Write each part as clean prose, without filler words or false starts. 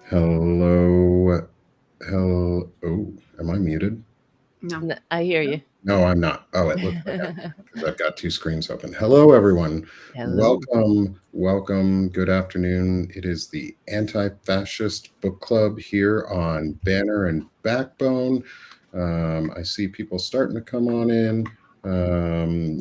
Hello. Hello. Oh, am I muted? No. I hear you. No, I'm not. Oh, it looks like I'm because I've got two screens open. Hello, everyone. Hello. Welcome. Good afternoon. It is the Anti-Fascist Book Club here on Banner and Backbone. I see people starting to come on in.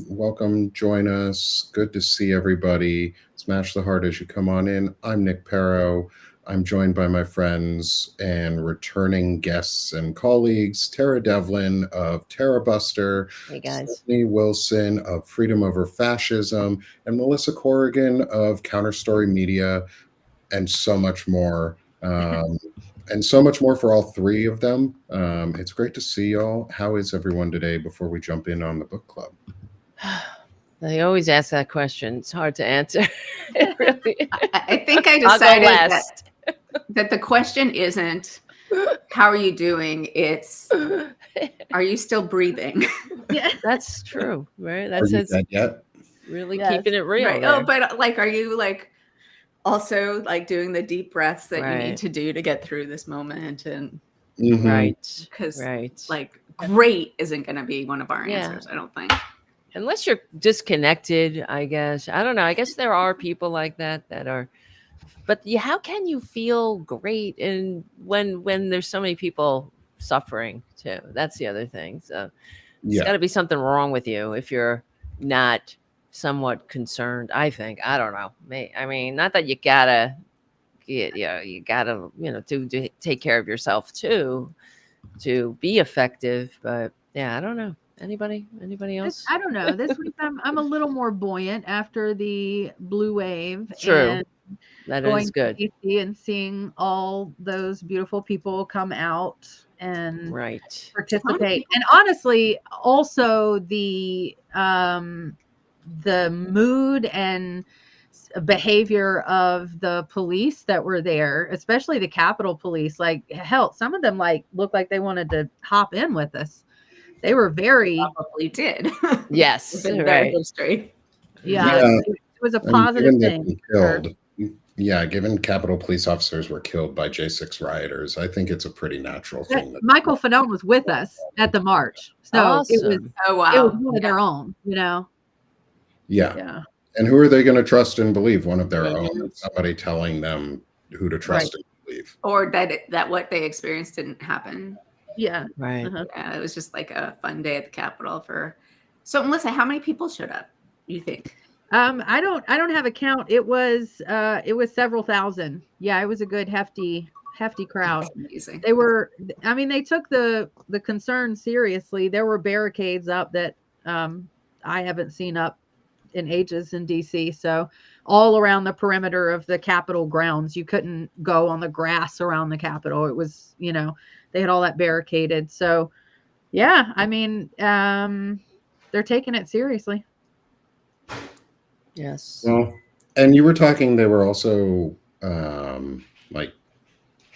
Welcome, join us. Good to see everybody. Smash the heart as you come on in. I'm Nick Perro. I'm joined by my friends and returning guests and colleagues, Tara Devlin of Tara Buster, Hey guys. Stephanie Wilson of Freedom Over Fascism, and Melissa Corrigan of Counterstory Media, and so much more. And so much more for all three of them. It's great to see y'all. How is everyone today before we jump in on the book club? They always ask that question. It's hard to answer. Really. I think I I'll go decided last. that the question isn't how are you doing? It's are you still breathing? Yeah, that's true, right? Are That's you dead yet? really Yes. keeping it real. Right. There. Oh, but like, are you like also like doing the deep breaths that you Right. need to do to get through this moment? And Mhm. Right. because Right. like great isn't going to be one of our Yeah. answers, I don't think. Unless you're disconnected, I guess. I don't know. I guess there are people like that are. But how can you feel great and when there's so many people suffering too? That's the other thing. So it's got Yeah. to be something wrong with you if you're not somewhat concerned. I think. I don't know. I mean, not that you gotta you gotta to take care of yourself too to be effective. But yeah, I don't know. Anybody else? I don't know. This week I'm a little more buoyant after the blue wave True. and That going is good. to DC and seeing all those beautiful people come out and Right. participate. And honestly, also the mood and behavior of the police that were there, especially the Capitol Police. Like hell, some of them like looked like they wanted to hop in with us. They were very Probably did. Yes. In their Right. history. yeah. Yeah. It was a I mean, positive given they've thing. been for- killed, yeah, given Capitol police officers were killed by J6 rioters, I think it's a pretty natural that thing. Michael Fanone was with us at the march, so it was Awesome. Oh it was wow. one of their own, Yeah. Yeah. And who are they going to trust and believe? One of their Mhm. own, somebody telling them who to trust and believe. Or that what they experienced didn't happen. Yeah. Right. Uh-huh. Yeah, it was just like a fun day at the Capitol for. So Melissa, how many people showed up? You think? I don't have a count. It was several thousand. Yeah, it was a good hefty crowd. Amazing. They were, I mean, they took the concern seriously. There were barricades up that I haven't seen up in ages in DC. So all around the perimeter of the Capitol grounds, you couldn't go on the grass around the Capitol. It was, they had all that barricaded. So yeah, I mean, they're taking it seriously. Yes. Well, and you were talking, they were also like,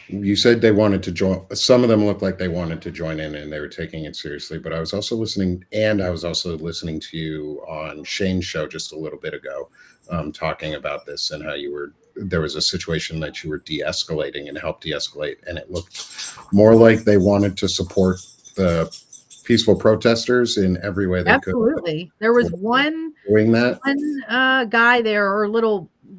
you said they wanted to join. Some of them looked like they wanted to join in and they were taking it seriously. But I was also listening to you on Shane's show just a little bit ago, talking about this and how there was a situation that you were de-escalating and helped de-escalate. And it looked more like they wanted to support the peaceful protesters in every way they Absolutely. There was one doing that. guy there, or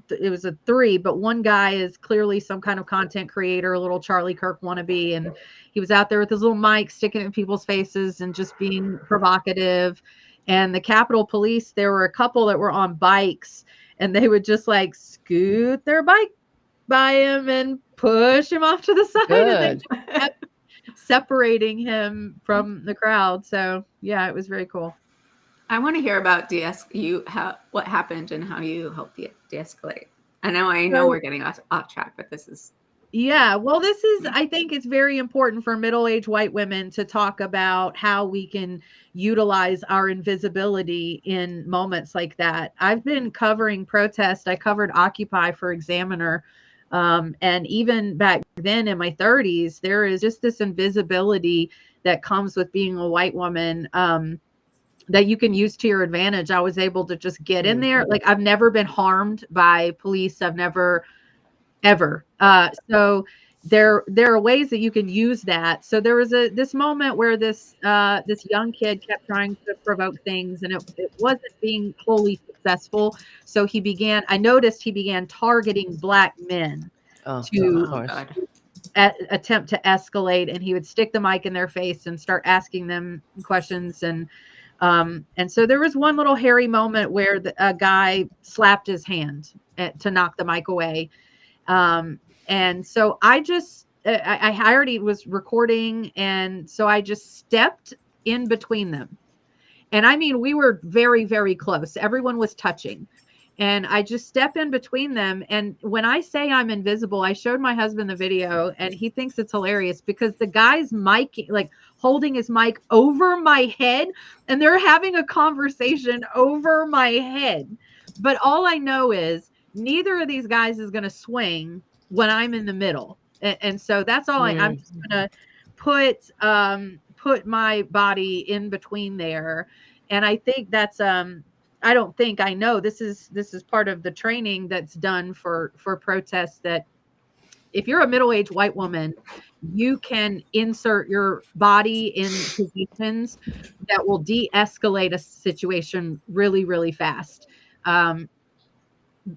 it was a three, but one guy is clearly some kind of content creator, a little Charlie Kirk wannabe, and he was out there with his little mic sticking it in people's faces and just being provocative. And the Capitol Police, there were a couple that were on bikes, and they would just like scoot their bike by him and push him off to the side, and they Good. kept separating him from the crowd. So yeah, it was very cool. I want to hear about what happened and how you helped de-escalate. I know we're getting off track, but this is. Yeah, well, I think it's very important for middle-aged white women to talk about how we can utilize our invisibility in moments like that. I've been covering protest. I covered Occupy for Examiner. And even back then in my 30s, there is just this invisibility that comes with being a white woman. That you can use to your advantage. I was able to just get in there. Like, I've never been harmed by police. I've never, ever. So there are ways that you can use that. So there was this moment where this young kid kept trying to provoke things, and it wasn't being wholly successful. So I noticed he began targeting black men Oh, to of Oh course. God. attempt to escalate, and he would stick the mic in their face and start asking them questions. And so there was one little hairy moment where a guy slapped his hand to knock the mic away. And so I already was recording, and so I just stepped in between them. And I mean, we were very, very close. Everyone was touching. And I just step in between them. And when I say I'm invisible, I showed my husband the video, and he thinks it's hilarious because the guy's mic, like holding his mic over my head, and they're having a conversation over my head. But all I know is neither of these guys is going to swing when I'm in the middle. And so that's all I'm just going to put my body in between there. And I think that's I don't think, I know this is part of the training that's done for protests, that if you're a middle-aged white woman, you can insert your body in positions that will de-escalate a situation really, really fast.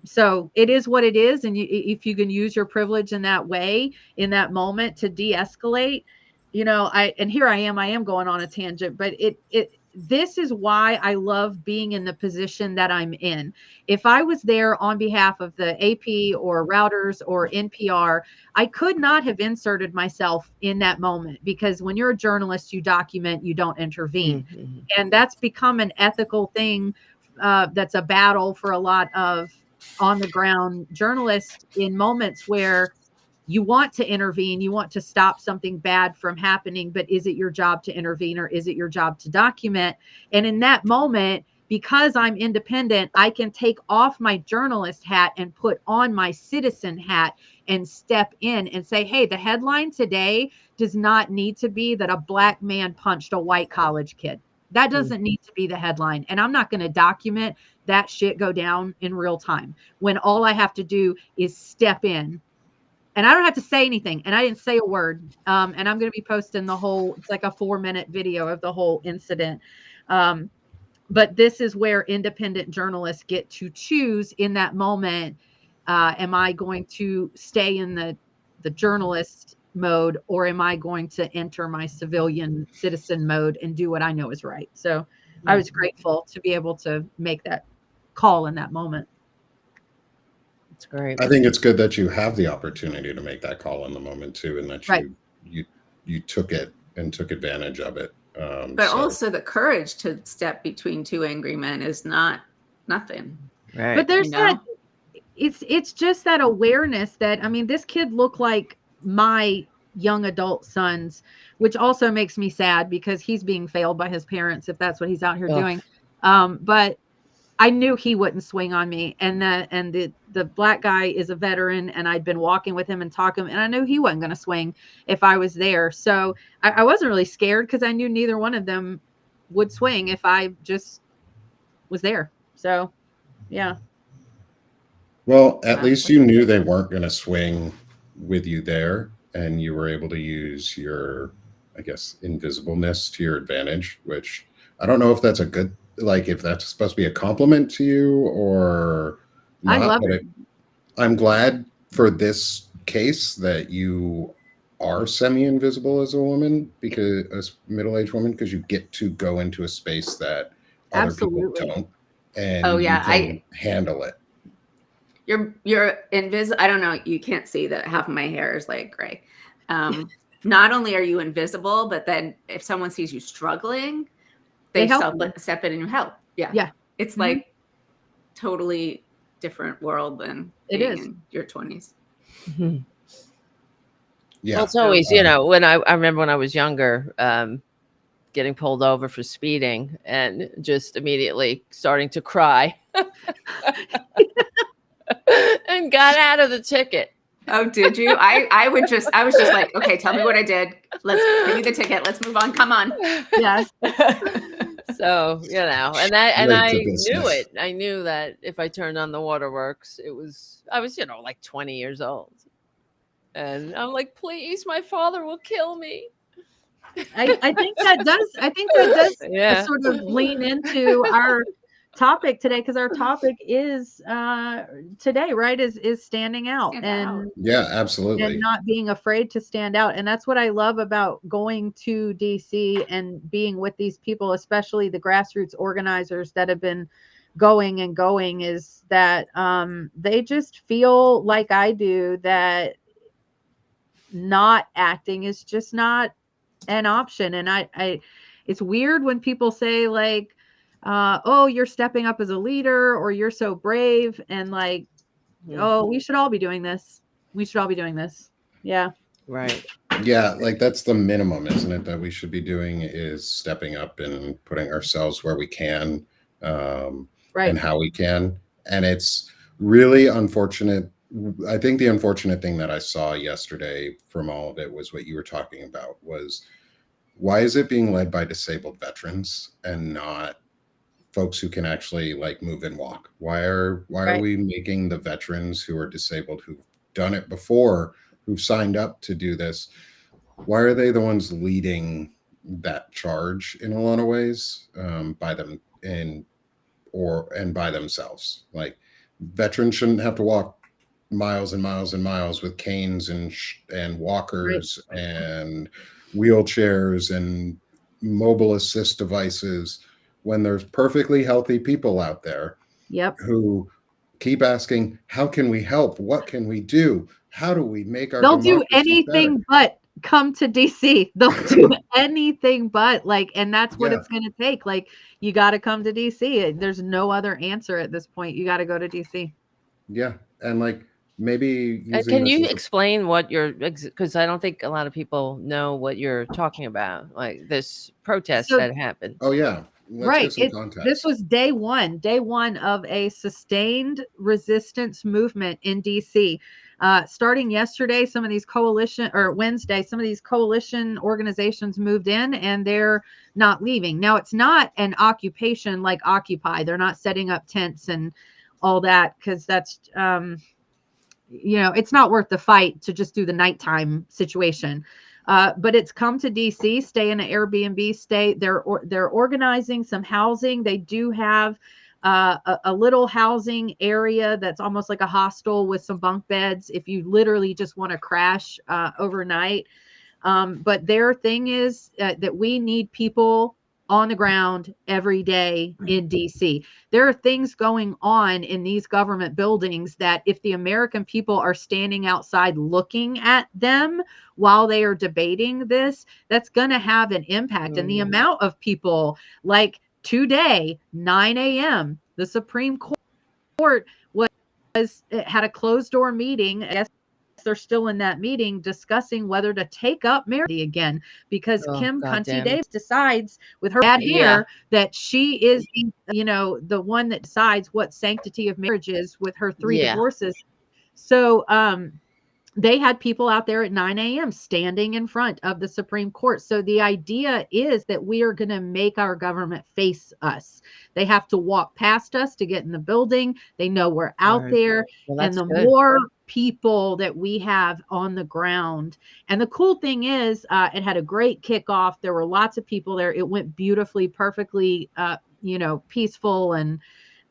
So it is what it is, and if you can use your privilege in that way, in that moment, to de-escalate, and here I am going on a tangent, but this is why I love being in the position that I'm in. If I was there on behalf of the AP or Routers or NPR, I could not have inserted myself in that moment, because when you're a journalist, you document, you don't intervene. Mm-hmm. And that's become an ethical thing. That's a battle for a lot of on the ground journalists, in moments where you want to intervene, you want to stop something bad from happening, but is it your job to intervene, or is it your job to document? And in that moment, because I'm independent, I can take off my journalist hat and put on my citizen hat and step in and say, hey, the headline today does not need to be that a black man punched a white college kid. That doesn't need to be the headline. And I'm not going to document that shit go down in real time, when all I have to do is step in. And I don't have to say anything. And I didn't say a word. And I'm going to be posting it's like a 4-minute video of the whole incident. But this is where independent journalists get to choose in that moment. Am I going to stay in the journalist mode, or am I going to enter my civilian citizen mode and do what I know is right? So I was grateful to be able to make that call in that moment. It's great. I think it's good that you have the opportunity to make that call in the moment too, and that Right. you took it and took advantage of it. But also the courage to step between two angry men is not nothing. Right. But there's that, it's just that awareness that, I mean, this kid looked like my young adult sons, which also makes me sad because he's being failed by his parents, if that's what he's out here doing. But I knew he wouldn't swing on me. And the black guy is a veteran, and I'd been walking with him and talking, and I knew he wasn't going to swing if I was there. So I wasn't really scared, because I knew neither one of them would swing if I just was there. So, yeah. Well, at least you knew they weren't going to swing with you there, and you were able to use your, I guess, invisibleness to your advantage, which I don't know if that's a good, like, if that's supposed to be a compliment to you or not. I love but it. I'm glad for this case that you are semi-invisible as a woman, because a middle-aged woman, because you get to go into a space that other people don't, and you can handle it. You're invisible. I don't know. You can't see that half of my hair is like gray. Not only are you invisible, but then if someone sees you struggling, they step in and help. Yeah. Yeah. It's like totally different world than being in your 20s. Mm-hmm. Yeah. Well, it's always, when I remember when I was younger, getting pulled over for speeding and just immediately starting to cry and got out of the ticket. Oh, did you? I was just like, okay, tell me what I did. Give me the ticket. Let's move on. Come on. Yeah. So, and I knew it. I knew that if I turned on the waterworks, I was, like 20 years old. And I'm like, please, my father will kill me. I think that does Yeah. sort of lean into our topic today, because our topic is today, right, is standing out Stand and out. Yeah, absolutely. not being afraid to stand out. And that's what I love about going to DC and being with these people, especially the grassroots organizers that have been going and going, is that they just feel like I do, that not acting is just not an option. And I it's weird when people say like, oh, you're stepping up as a leader, or you're so brave, and like, oh, we should all be doing this. We should all be doing this. Yeah. Right. Yeah, like that's the minimum, isn't it? That we should be doing is stepping up and putting ourselves where we can, Right. and how we can. And it's really unfortunate. I think the unfortunate thing that I saw yesterday from all of it was what you were talking about, was why is it being led by disabled veterans and not folks who can actually like move and walk? Why are Right. we making the veterans who are disabled, who've done it before, who've signed up to do this, why are they the ones leading that charge in a lot of ways, by them and by themselves? Like, veterans shouldn't have to walk miles and miles and miles with canes and walkers and wheelchairs and mobile assist devices, when there's perfectly healthy people out there Yep. who keep asking, how can we help? What can we do? How do we make our They'll do democracy better? anything but come to DC. They'll do anything but, like, and that's what Yeah. it's going to take. Like, you got to come to DC. There's no other answer at this point. You got to go to DC. Yeah. And like, maybe using Can this you as a- explain what you're, because I don't think a lot of people know what you're talking about, like this protest So- that happened. Oh yeah. Let's Right. get some context. This was day one of a sustained resistance movement in DC. Starting yesterday, some of these Wednesday, some of these coalition organizations moved in, and they're not leaving. Now, it's not an occupation like Occupy. They're not setting up tents and all that, because that's, it's not worth the fight to just do the nighttime situation. But it's come to DC, stay in an Airbnb, they're organizing some housing. They do have a little housing area that's almost like a hostel with some bunk beds if you literally just want to crash overnight. But their thing is that we need people on the ground every day in DC. There are things going on in these government buildings that if the American people are standing outside looking at them while they are debating this, that's going to have an impact. And the amount of people, like today, 9 a.m., the Supreme Court had a closed door meeting. I guess they're still in that meeting discussing whether to take up marriage again, because Kim Cunty Davis decides with her bad hair that she is the one that decides what sanctity of marriage is with her 3 divorces. So they had people out there at 9 a.m. standing in front of the Supreme Court. So the idea is that we are going to make our government face us. They have to walk past us to get in the building. They know we're out there. Well, and the good. more people that we have on the ground. And the cool thing is, it had a great kickoff. There were lots of people there. It went beautifully, perfectly, peaceful.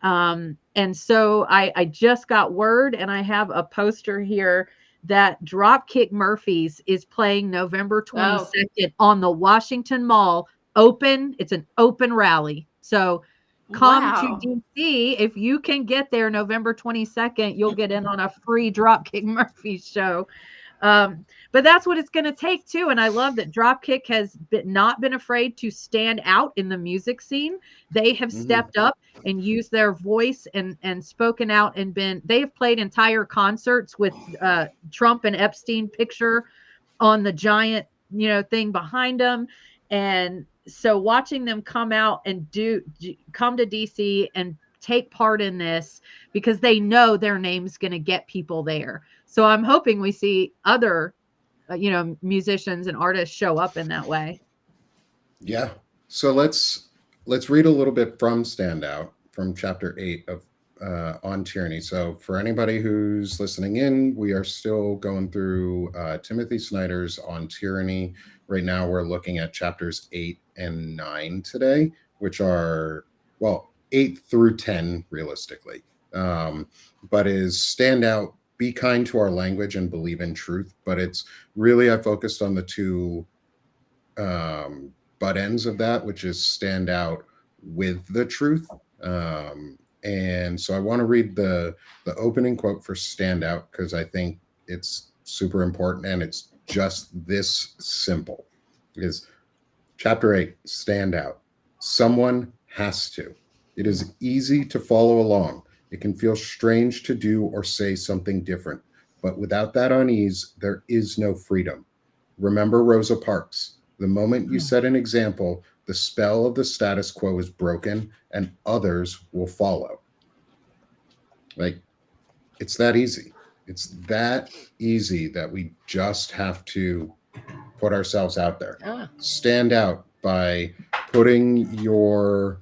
And so I just got word, and I have a poster here, that Dropkick Murphys is playing November 22nd on the Washington Mall. It's an open rally. So come to DC. If you can get there November 22nd, you'll get in on a free Dropkick Murphys show. But that's what it's going to take too. And I love that Dropkick has not been afraid to stand out in the music scene. They have stepped up and used their voice and spoken out, and they have played entire concerts with Trump and Epstein picture on the giant, thing behind them. And so watching them come out and come to DC and take part in this, because they know their name's going to get people there. So I'm hoping we see other, musicians and artists show up in that way. Yeah. So let's read a little bit from Standout, from chapter 8 of on tyranny. So for anybody who's listening in, we are still going through Timothy Snyder's On Tyranny. Right now, we're looking at chapters 8 and 9 today, which are, well, 8 through 10 realistically. But is stand out, be kind to our language, and believe in truth. But it's really, I focused on the two butt ends of that, which is stand out with the truth. And so I want to read the opening quote for stand out because I think it's super important and it's just this simple. Is chapter 8, stand out. Someone has to. It is easy to follow along. It can feel strange to do or say something different, but without that unease, there is no freedom. Remember Rosa Parks. The moment you set an example, the spell of the status quo is broken and others will follow. Like, it's that easy. It's that easy that we just have to put ourselves out there. Stand out by putting your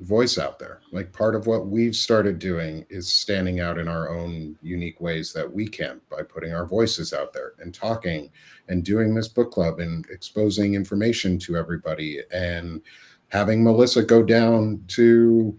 voice out there. Like, part of what we've started doing is standing out in our own unique ways that we can by putting our voices out there and talking and doing this book club and exposing information to everybody and having Melissa go down to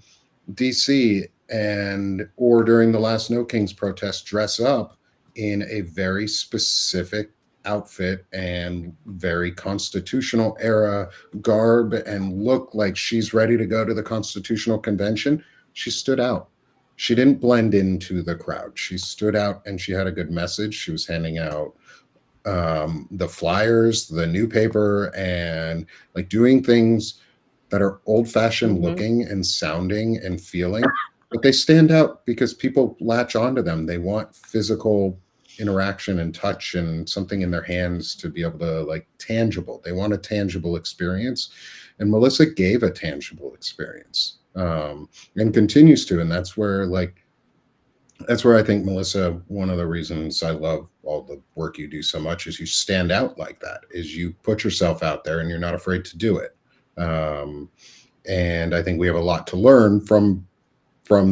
DC and or during the last No Kings protest dress up in a very specific outfit and very constitutional era garb and look like she's ready to go to the Constitutional Convention. She stood out. She didn't blend into the crowd. She stood out and she had a good message. She was handing out the flyers, the new paper, and like doing things that are old-fashioned looking and sounding and feeling, but they stand out because people latch onto them. They want physical interaction and touch and something in their hands to be able to, like, tangible. They want a tangible experience, and Melissa gave a tangible experience, and continues to. And that's where I think, Melissa, one of the reasons I love all the work you do so much is you stand out like that, is you put yourself out there and you're not afraid to do it. And I think we have a lot to learn from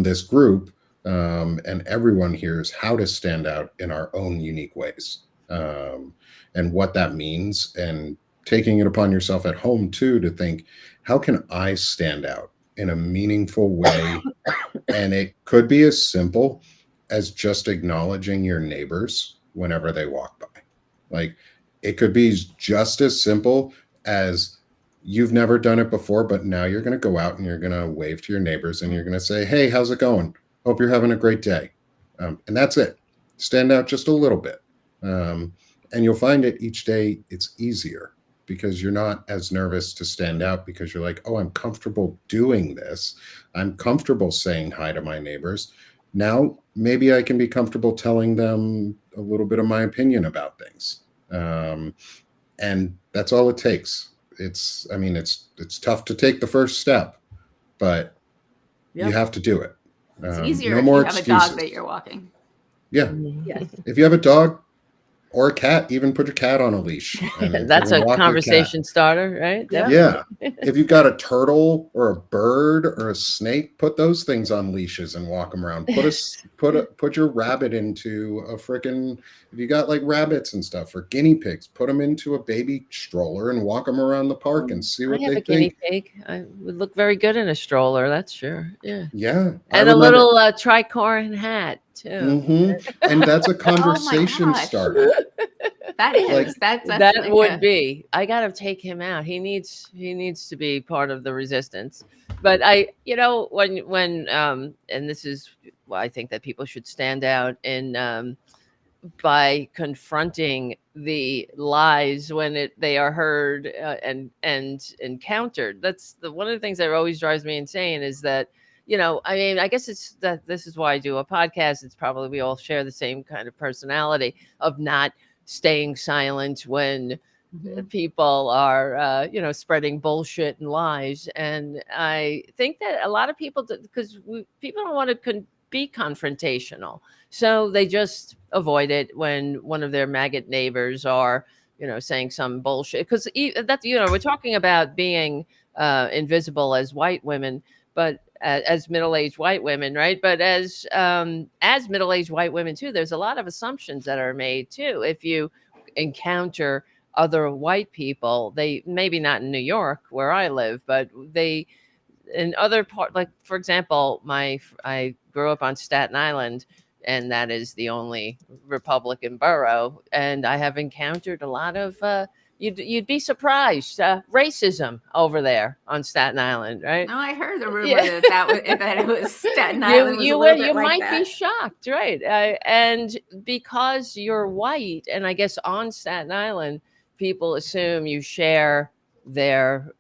this group, and everyone here, is how to stand out in our own unique ways, and what that means, and taking it upon yourself at home too to think, how can I stand out in a meaningful way? And it could be as simple as just acknowledging your neighbors whenever they walk by. Like, it could be just as simple as you've never done it before, but now you're going to go out and you're going to wave to your neighbors and you're going to say, hey, how's it going? Hope you're having a great day. And that's it. Stand out just a little bit. And you'll find it each day it's easier because you're not as nervous to stand out because you're like, oh, I'm comfortable doing this. I'm comfortable saying hi to my neighbors. Now, maybe I can be comfortable telling them a little bit of my opinion about things. And that's all it takes. It's tough to take the first step, but you have to do it. It's easier no if more you have excuses. a dog that you're walking. Yeah. Yes. If you have a dog or a cat, even put your cat on a leash. And That's a walk your conversation cat. starter, right? Yeah. If you've got a turtle or a bird or a snake, put those things on leashes and walk them around. Put your rabbit into a frickin', if you got like rabbits and stuff or guinea pigs, put them into a baby stroller and walk them around the park and see what I have they a guinea think. pig. I would look very good in a stroller, that's sure. Yeah. Yeah. And a little tricorn hat too. And that's a conversation gosh. starter. That is Like, that's That like would be. I gotta take him out. He needs to be part of the resistance. But when and this is why I think that people should stand out in by confronting the lies when they are heard and encountered. That's one of the things that always drives me insane is that, I guess it's that this is why I do a podcast. It's probably we all share the same kind of personality of not staying silent when people are, spreading bullshit and lies. And I think that a lot of people, because people don't want to be confrontational, so they just avoid it when one of their maggot neighbors are, saying some bullshit. Because that's, we're talking about being invisible as white women, but as middle-aged white women, right? But as middle-aged white women too, there's a lot of assumptions that are made too. If you encounter other white people, they maybe not in New York where I live, but they in other part, like for example, I grew up on Staten Island, and that is the only Republican borough, and I have encountered a lot of you'd be surprised racism over there on Staten Island, right? No, I heard the rumor Yeah. that it was Staten Island was a little bit You like might be that. shocked, right? And because you're white, and I guess on Staten Island, people assume you share their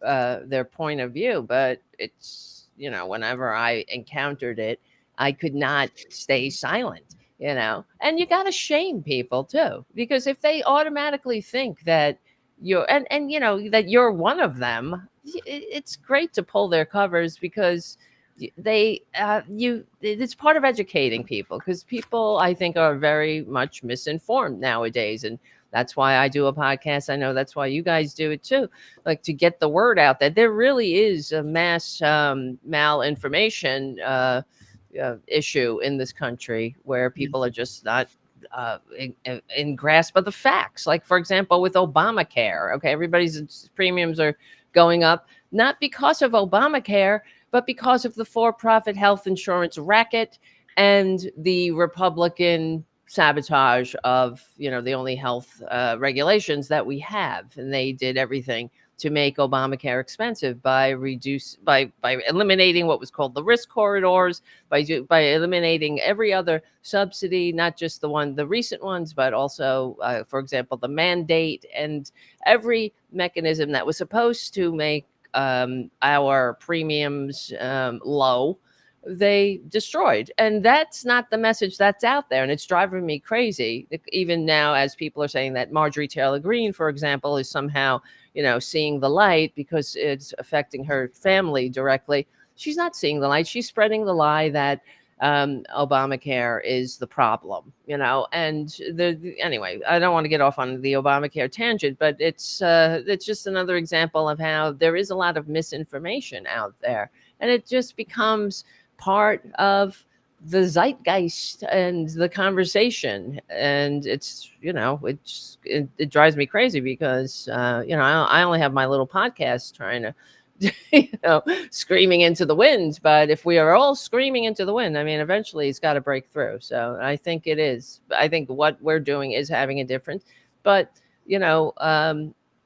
point of view, but it's whenever I encountered it, I could not stay silent. And you got to shame people too, because if they automatically think that you're and that you're one of them, it's great to pull their covers, because it's part of educating people, because people, I think, are very much misinformed nowadays, and that's why I do a podcast. I know that's why you guys do it too, like to get the word out that there really is a mass malinformation issue in this country, where people are just not in grasp of the facts. Like, for example, with Obamacare, okay, everybody's premiums are going up, not because of Obamacare, but because of the for-profit health insurance racket and the Republican sabotage of the only health regulations that we have. And they did everything to make Obamacare expensive by eliminating what was called the risk corridors, by eliminating every other subsidy, not just the recent ones, but also, for example, the mandate, and every mechanism that was supposed to make our premiums low, they destroyed. And that's not the message that's out there, and it's driving me crazy. Even now, as people are saying that Marjorie Taylor Greene, for example, is somehow seeing the light because it's affecting her family directly. She's not seeing the light. She's spreading the lie that Obamacare is the problem, and anyway, I don't want to get off on the Obamacare tangent, but it's just another example of how there is a lot of misinformation out there, and it just becomes part of the zeitgeist and the conversation. And it's it drives me crazy, because I only have my little podcast trying to screaming into the wind. But if we are all screaming into the wind, I mean, eventually it's got to break through. So I think it is. I think what we're doing is having a difference. But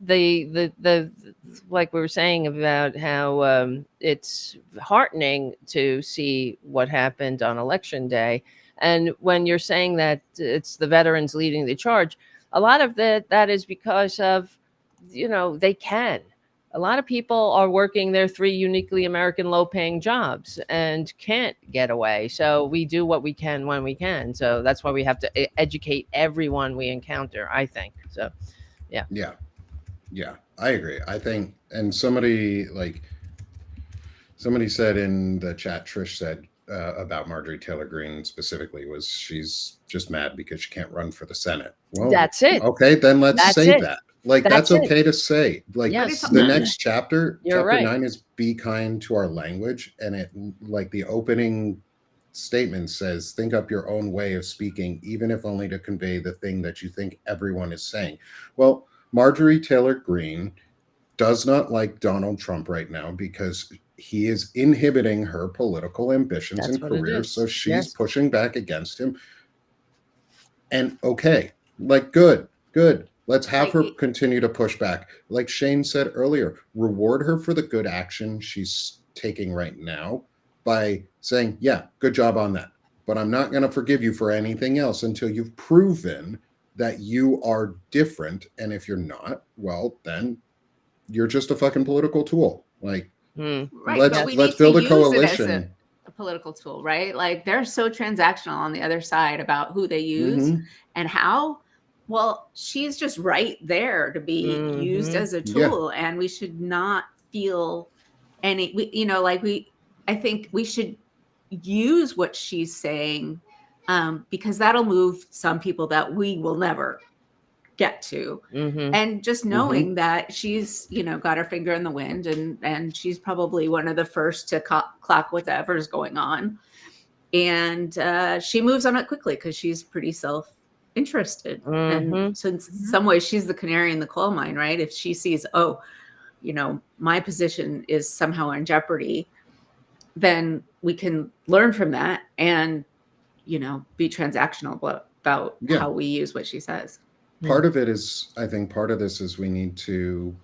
the like we were saying about how it's heartening to see what happened on election day, and when you're saying that it's the veterans leading the charge, a lot of that is because of they can. A lot of people are working their 3 uniquely American low-paying jobs and can't get away. So we do what we can when we can. So that's why we have to educate everyone we encounter, I think. So, yeah. Yeah, I agree. I think, and somebody said in the chat, Trish said about Marjorie Taylor Greene specifically, was she's just mad because she can't run for the Senate. Well, that's it. Okay, then let's say that. Like, that's okay to say. Like, yes. The next chapter, You're chapter right. 9 is be kind to our language. And it, like, the opening statement says, think up your own way of speaking, even if only to convey the thing that you think everyone is saying. Well, Marjorie Taylor Greene does not like Donald Trump right now because he is inhibiting her political ambitions and career. So she's pushing back against him. And okay, like, good. Let's have her continue to push back. Like Shane said earlier, reward her for the good action she's taking right now by saying, yeah, good job on that. But I'm not going to forgive you for anything else until you've proven that you are different. And if you're not, well, then you're just a fucking political tool. Like, right, let's build a coalition. A political tool, right? Like, they're so transactional on the other side about who they use and how. Well, she's just right there to be used as a tool, and we should not feel any. I think we should use what she's saying, because that'll move some people that we will never get to. Mm-hmm. And just knowing that she's, got her finger in the wind, and she's probably one of the first to clock whatever's going on. And she moves on it quickly because she's pretty self-interested. And Mm-hmm. so in some ways, she's the canary in the coal mine, right? If she sees, oh, my position is somehow in jeopardy, then we can learn from that and, be transactional about Yeah. how we use what she says. Part of it is, I think part of this is we need to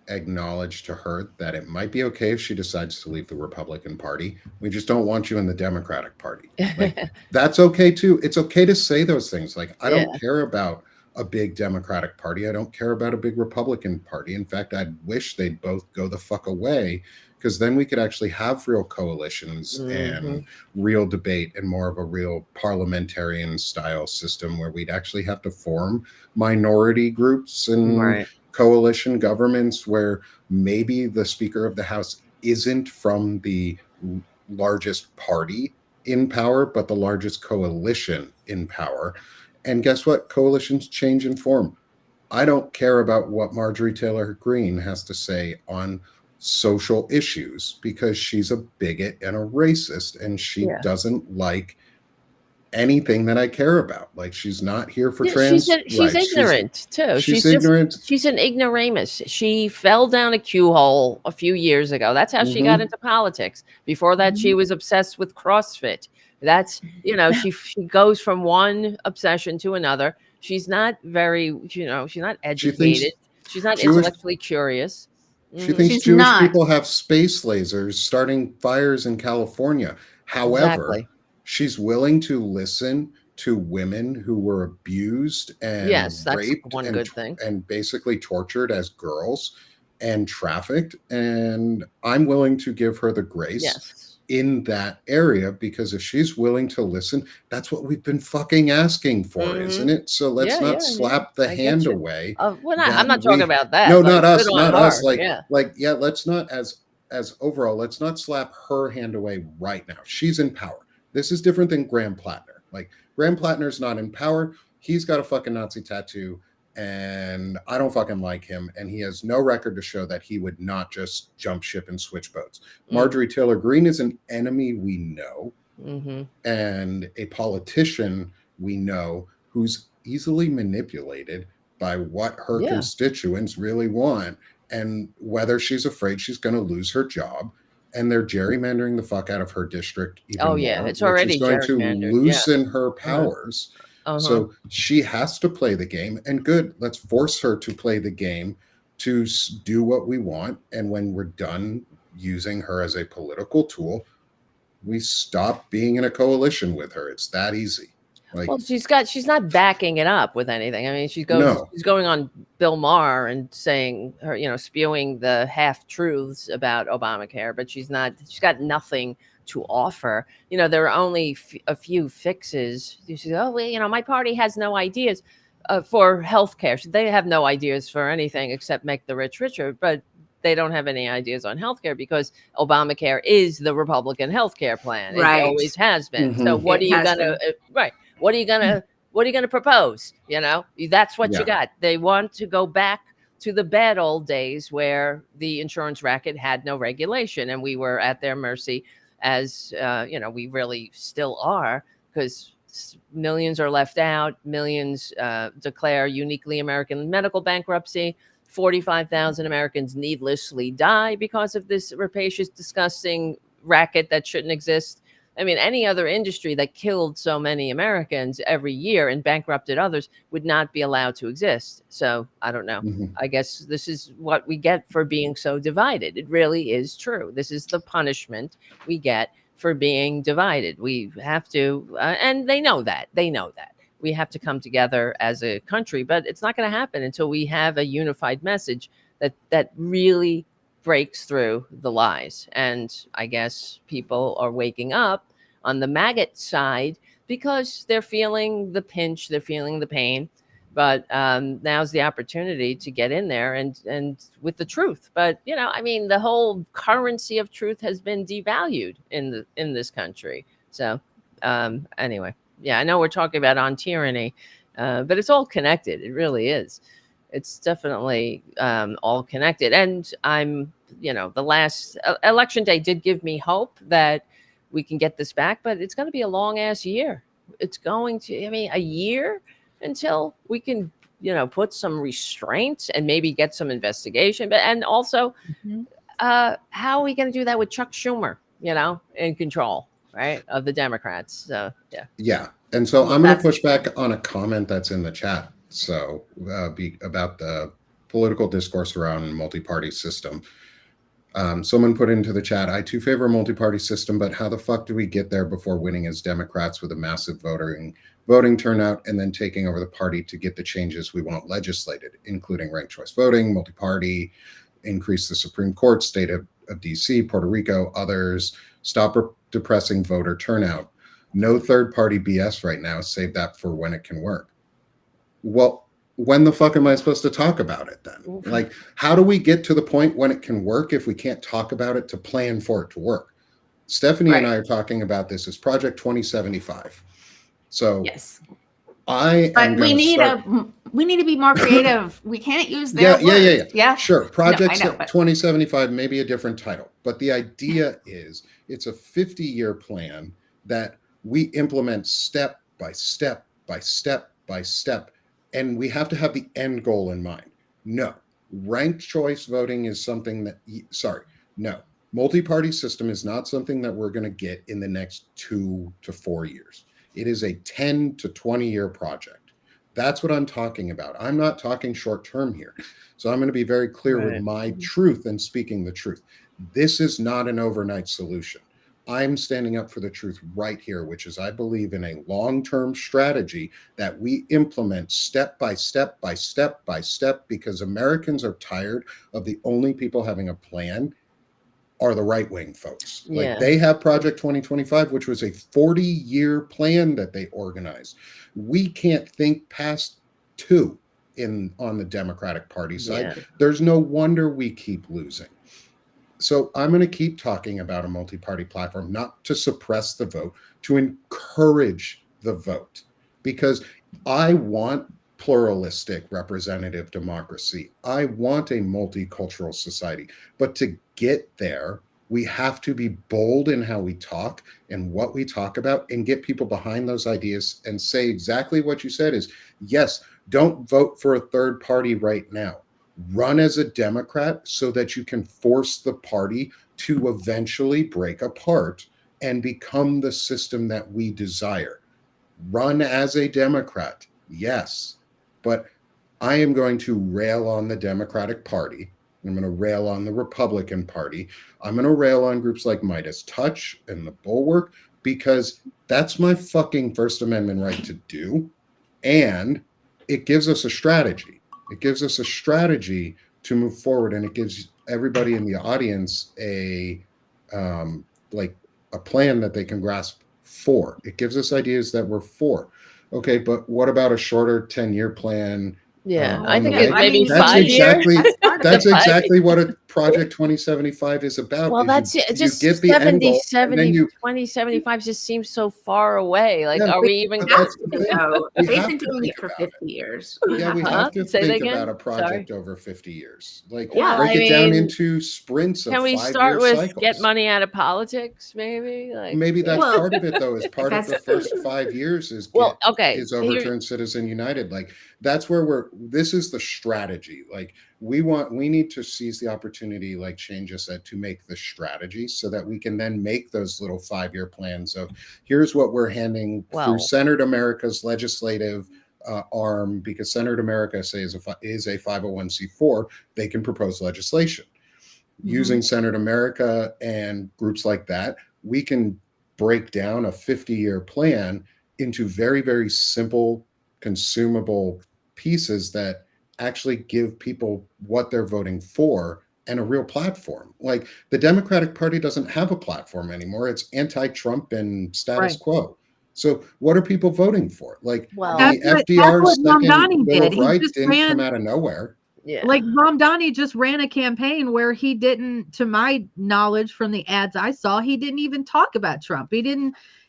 acknowledge to her that it might be okay if she decides to leave the Republican Party. We just don't want you in the Democratic Party. Like, that's okay too. It's okay to say those things. Like, I don't care about a big Democratic Party. I don't care about a big Republican Party. In fact, I wish they'd both go the fuck away, because then we could actually have real coalitions and real debate and more of a real parliamentarian style system where we'd actually have to form minority groups and coalition governments where maybe the Speaker of the House isn't from the largest party in power, but the largest coalition in power. And guess what? Coalitions change in form. I don't care about what Marjorie Taylor Greene has to say on social issues, because she's a bigot and a racist, and she doesn't like anything that I care about. Like, she's not here for trans rights. She's ignorant too. She's ignorant. She's an ignoramus. She fell down a Q hole a few years ago. That's how she got into politics. Before that, she was obsessed with CrossFit. That's, she goes from one obsession to another. She's not very, she's not educated. She's not intellectually curious. She thinks Jewish people have space lasers starting fires in California. However, she's willing to listen to women who were abused and raped and basically tortured as girls and trafficked. And I'm willing to give her the grace in that area, because if she's willing to listen, that's what we've been fucking asking for, isn't it? So let's not slap the hand away. I'm not talking about that. No, not us, not us. Let's not as overall, let's not slap her hand away right now. She's in power. This is different than Graham Plattner. Like, Graham Plattner's not in power. He's got a fucking Nazi tattoo, and I don't fucking like him. And he has no record to show that he would not just jump ship and switch boats. Marjorie Taylor Greene is an enemy we know, and a politician we know who's easily manipulated by what her constituents really want, and whether she's afraid she's going to lose her job. And they're gerrymandering the fuck out of her district even more, it's already which is going to gerrymandered. loosen her powers. So she has to play the game, and good. Let's force her to play the game, to do what we want. And when we're done using her as a political tool, we stop being in a coalition with her. It's that easy. Like, well, she's not backing it up with anything. I mean, she's going on Bill Maher and saying her, spewing the half truths about Obamacare, but she's got nothing to offer. There are only a few fixes. You say, oh, well, my party has no ideas for healthcare. They have no ideas for anything except make the rich richer, but they don't have any ideas on healthcare because Obamacare is the Republican healthcare plan. It always has been. So what are you gonna What are you gonna propose? That's what you got. They want to go back to the bad old days where the insurance racket had no regulation and we were at their mercy, as we really still are, because millions are left out. Millions declare uniquely American medical bankruptcy. 45,000 Americans needlessly die because of this rapacious, disgusting racket that shouldn't exist. I mean, any other industry that killed so many Americans every year and bankrupted others would not be allowed to exist. So I don't know. I guess this is what we get for being so divided. It really is true. This is the punishment we get for being divided. We have to, and they know that. We have to come together as a country, but it's not going to happen until we have a unified message that really breaks through the lies. And I guess people are waking up on the maggot side because they're feeling the pinch, they're feeling the pain. But now's the opportunity to get in there and with the truth. But the whole currency of truth has been devalued in this country. So anyway. Yeah, I know we're talking about on tyranny. But it's all connected. It really is. It's definitely all connected. And I'm, the last election day did give me hope that we can get this back, but it's going to be a long ass year. It's going to, a year until we can, put some restraints and maybe get some investigation. But, and also, how are we going to do that with Chuck Schumer, in control, right, of the Democrats? So, yeah. Yeah. And so I'm going to push back on a comment that's in the chat. So about the political discourse around multi-party system. Someone put into the chat, I too favor a multi-party system, but how the fuck do we get there before winning as Democrats with a massive voting turnout and then taking over the party to get the changes we want legislated, including ranked choice voting, multi-party, increase the Supreme Court, state of DC, Puerto Rico, others, stop depressing voter turnout. No third-party BS right now. Save that for when it can work. Well, when the fuck am I supposed to talk about it then? Like, how do we get to the point when it can work if we can't talk about it to plan for it to work? Stephanie and I are talking about this as Project 2075. So yes, we need to be more creative. We can't use their words. Yeah. Sure. Project 2075 may be a different title, but the idea is it's a 50-year plan that we implement step by step by step by step, and we have to have the end goal in mind. No, ranked choice voting is something that, no, multi-party system is not something that we're going to get in the next 2 to 4 years. It is a 10 to 20-year project. That's what I'm talking about. I'm not talking short term here. So I'm going to be very clear with my truth and speaking the truth. This is not an overnight solution. I'm standing up for the truth right here, which is I believe in a long-term strategy that we implement step by step by step by step, because Americans are tired of the only people having a plan are the right-wing folks. Yeah. Like, they have Project 2025, which was a 40-year plan that they organized. We can't think past 2 on the Democratic Party side. Yeah. There's no wonder we keep losing. So I'm going to keep talking about a multi-party platform, not to suppress the vote, to encourage the vote, because I want pluralistic representative democracy. I want a multicultural society. But to get there, we have to be bold in how we talk and what we talk about, and get people behind those ideas and say exactly what you said is, yes, don't vote for a third party right now. Run as a Democrat so that you can force the party to eventually break apart and become the system that we desire. Run as a Democrat, yes, but I am going to rail on the Democratic Party. I'm going to rail on the Republican Party. I'm going to rail on groups like Midas Touch and the Bulwark, because that's my fucking First Amendment right to do. And it gives us a strategy. It gives us a strategy to move forward, and it gives everybody in the audience a plan that they can grasp for. It gives us ideas that we're for. Okay, but what about a shorter 10-year plan? Yeah, I think it's maybe 5 years. That's exactly what a Project 2075 is about. Well, that's it. Just 2075 just seems so far away. Like, are we even going to? They've been doing it for 50 years. Yeah, we have to think about a project over 50 years. Like, break it down into sprints of 5-year cycles. Can we start with get money out of politics, maybe? Like, maybe that's part of it, though. Is part of the first 5 years is overturn Citizen United. Like, that's where this is the strategy. Like, we need to seize the opportunity, like Shane just said, to make the strategy so that we can then make those little 5-year plans of, here's what we're handing through Senate America's legislative arm, because Senate America is a 501c4. They can propose legislation. Using Senate America and groups like that, we can break down a 50-year plan into very, very simple, consumable pieces that actually give people what they're voting for and a real platform. Like, the Democratic Party doesn't have a platform anymore. It's anti-Trump and status quo. So what are people voting for? Like, the FDR's second Bill of Rights didn't come out of nowhere. Yeah. Like, Mamdani just ran a campaign where he didn't, to my knowledge from the ads I saw, he didn't even talk about Trump. He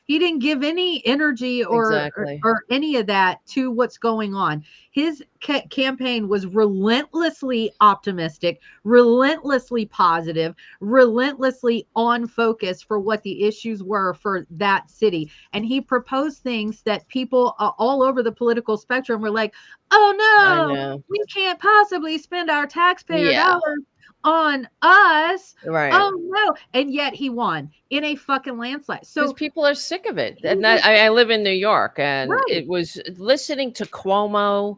He didn't give any energy Exactly. or any of that to what's going on. His campaign was relentlessly optimistic, relentlessly positive, relentlessly on focus for what the issues were for that city. And he proposed things that people all over the political spectrum were like, oh I no, know. we can't possibly spend our taxpayer Yeah. dollars on us. Right. Oh no. And yet he won in a fucking landslide. Because So people are sick of it. And that, I live in New York, and right. it was listening to Cuomo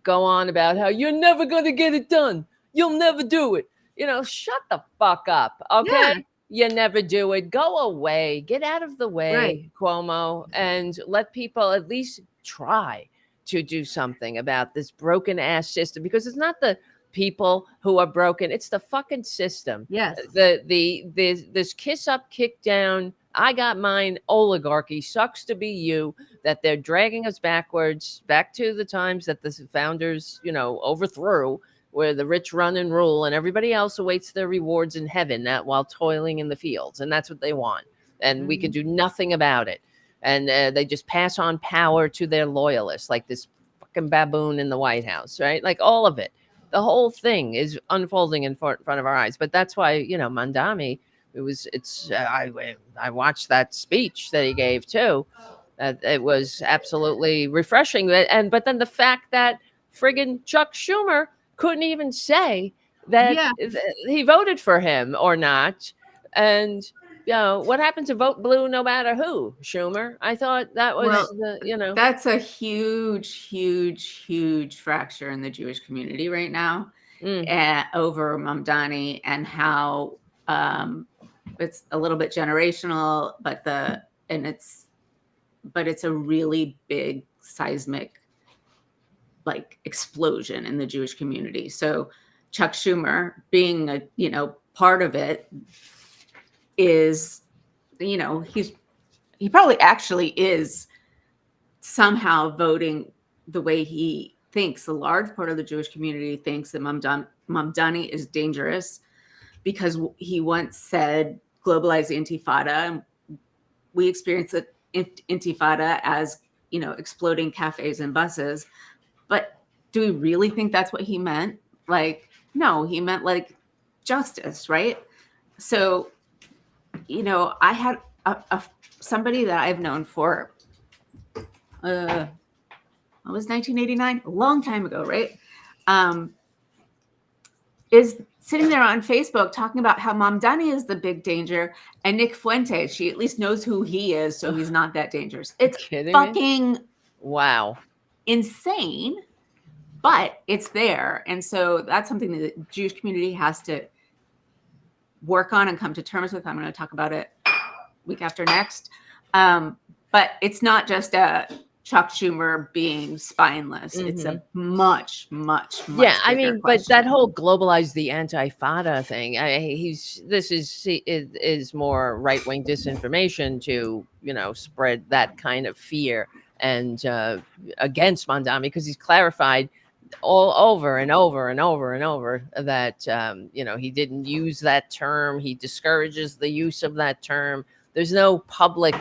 go on about how you're never going to get it done. You'll never do it. You know, shut the fuck up. Okay. Yeah. You never do it. Go away. Get out of the way, Right. Cuomo, and let people at least try to do something about this broken ass system, because it's not the people who are broken, it's the fucking system. Yes. This kiss up, kick down, I got mine oligarchy sucks to be you, that they're dragging us backwards, back to the times that the founders, you know, overthrew, where the rich run and rule and everybody else awaits their rewards in heaven, that while toiling in the fields. And that's what they want. And we can do nothing about it. And they just pass on power to their loyalists, like this fucking baboon in the White House, right? Like all of it. The whole thing is unfolding in front of our eyes. But that's why, you know, Mandami, I watched that speech that he gave too. It was absolutely refreshing. But then the fact that friggin' Chuck Schumer couldn't even say that he voted for him or not. And, you know, what happened to vote blue no matter who, Schumer? I thought that was, that's a huge, huge, huge fracture in the Jewish community right now over Mamdani, and how it's a little bit generational, but it's a really big seismic like explosion in the Jewish community. So Chuck Schumer being a, you know, part of it is, you know, he probably actually is somehow voting the way he thinks. A large part of the Jewish community thinks that Mamdani is dangerous because he once said, globalize the intifada. And we experience the intifada as, you know, exploding cafes and buses. But do we really think that's what he meant? Like, no, he meant like justice, right? So, you know, I had somebody that I've known for, it was 1989, a long time ago, right? Is sitting there on Facebook talking about how Mamdani is the big danger, and Nick Fuentes, she at least knows who he is, so he's not that dangerous. It's fucking wow, insane, but it's there. And so that's something that the Jewish community has to work on and come to terms with. I'm going to talk about it week after next. But it's not just a Chuck Schumer being spineless. It's a much I mean, question. but that whole globalize the anti-fada thing, this is more right-wing disinformation to, you know, spread that kind of fear and against Mamdani, because he's clarified all over and over and over and over that you know, he didn't use that term. He discourages the use of that term. There's no public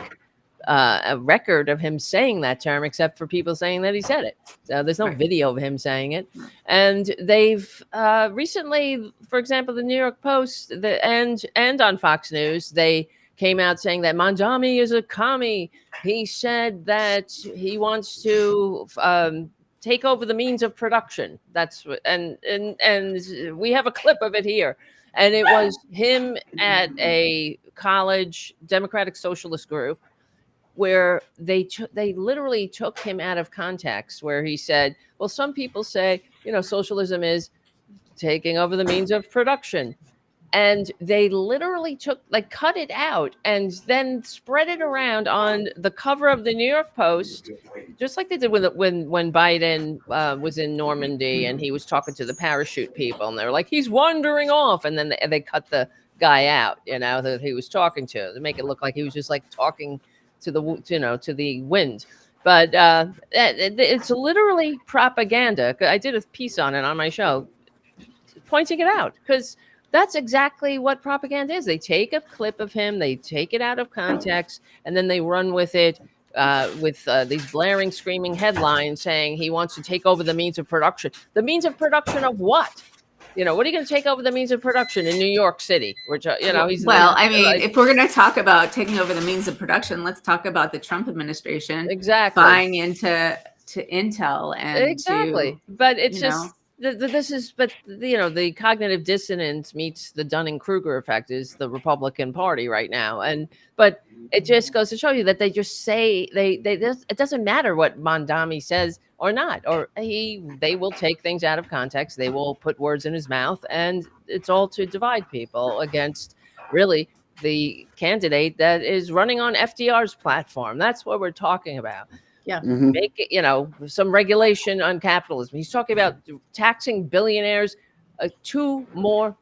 a record of him saying that term, except for people saying that he said it. So there's no video of him saying it. And they've recently, for example, the New York Post and on Fox News, they came out saying that Mamdani is a commie. He said that he wants to take over the means of production. That's what, and we have a clip of it here. And it was him at a college Democratic Socialist group, where they literally took him out of context, where he said, well, some people say, you know, socialism is taking over the means of production. And they literally cut it out and then spread it around on the cover of the New York Post, just like they did when Biden was in Normandy and he was talking to the parachute people, and they were like, he's wandering off. And then they cut the guy out, you know, that he was talking to make it look like he was just like talking to the, you know, to the wind. But it's literally propaganda. I did a piece on it on my show, pointing it out, because That's exactly what propaganda is. They take a clip of him, they take it out of context, and then they run with it with these blaring, screaming headlines saying he wants to take over the means of production. The means of production of what? What are you going to take over the means of production in New York City? Which, he's well, I mean, if we're going to talk about taking over the means of production, let's talk about the Trump administration exactly buying into Intel and exactly. But it's just the cognitive dissonance meets the Dunning-Kruger effect is the Republican Party right now, but it just goes to show you that they just say it doesn't matter what Mondami says or not, or they will take things out of context, they will put words in his mouth, and it's all to divide people against really the candidate that is running on FDR's platform. That's what we're talking about. Yeah. Mhm. Make it, some regulation on capitalism. He's talking about taxing billionaires 2% more,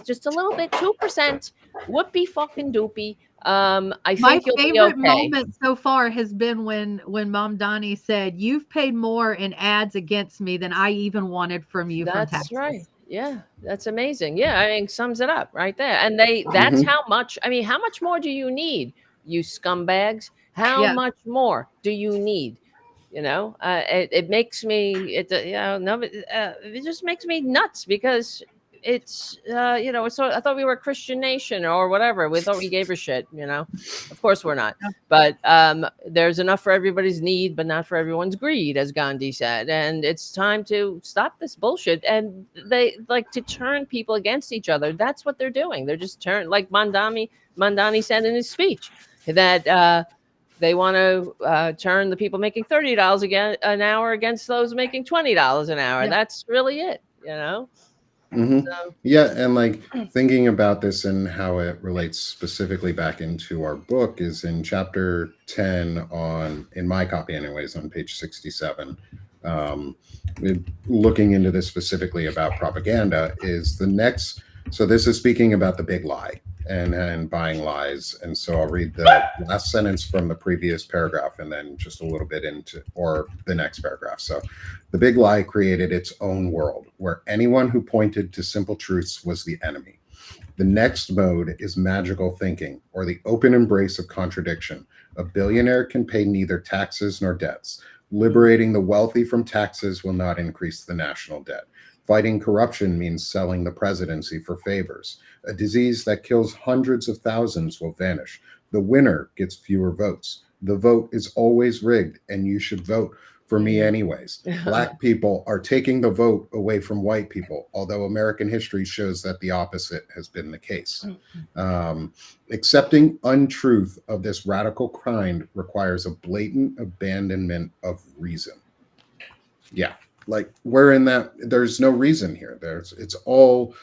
just a little bit, 2%. Whoopie fucking doopie. I My think you'll be favorite okay. moment so far has been when Mom Donnie said, "You've paid more in ads against me than I even wanted from you from That's taxes." right. Yeah, that's amazing. Yeah, I mean, sums it up right there. And that's Mhm. how much. I mean, how much more do you need, you scumbags? How Yeah. much more do you need? It makes me it just makes me nuts because it's so I thought we were a Christian nation or whatever. We thought we gave a shit. Of course we're not. Yeah. But there's enough for everybody's need, but not for everyone's greed, as Gandhi said. And it's time to stop this bullshit. And they like to turn people against each other. That's what they're doing. They're just like Mandani said in his speech that they want to turn the people making $30 an hour against those making $20 an hour. Yeah. That's really it, Mhm. So, Yeah, and like thinking about this and how it relates specifically back into our book is in chapter 10 in my copy anyways, on page 67. Um, Looking into this specifically about propaganda is the next. So this is speaking about the big lie and buying lies. And so I'll read the last sentence from the previous paragraph and then just a little bit or the next paragraph. So the big lie created its own world where anyone who pointed to simple truths was the enemy. The next mode is magical thinking, or the open embrace of contradiction. A billionaire can pay neither taxes nor debts. Liberating the wealthy from taxes will not increase the national debt. Fighting corruption means selling the presidency for favors. A disease that kills hundreds of thousands will vanish. The winner gets fewer votes. The vote is always rigged, and you should vote for me anyways. Black people are taking the vote away from white people, although American history shows that the opposite has been the case. Accepting untruth of this radical kind requires a blatant abandonment of reason. Yeah, like we're in that. There's no reason here. It's all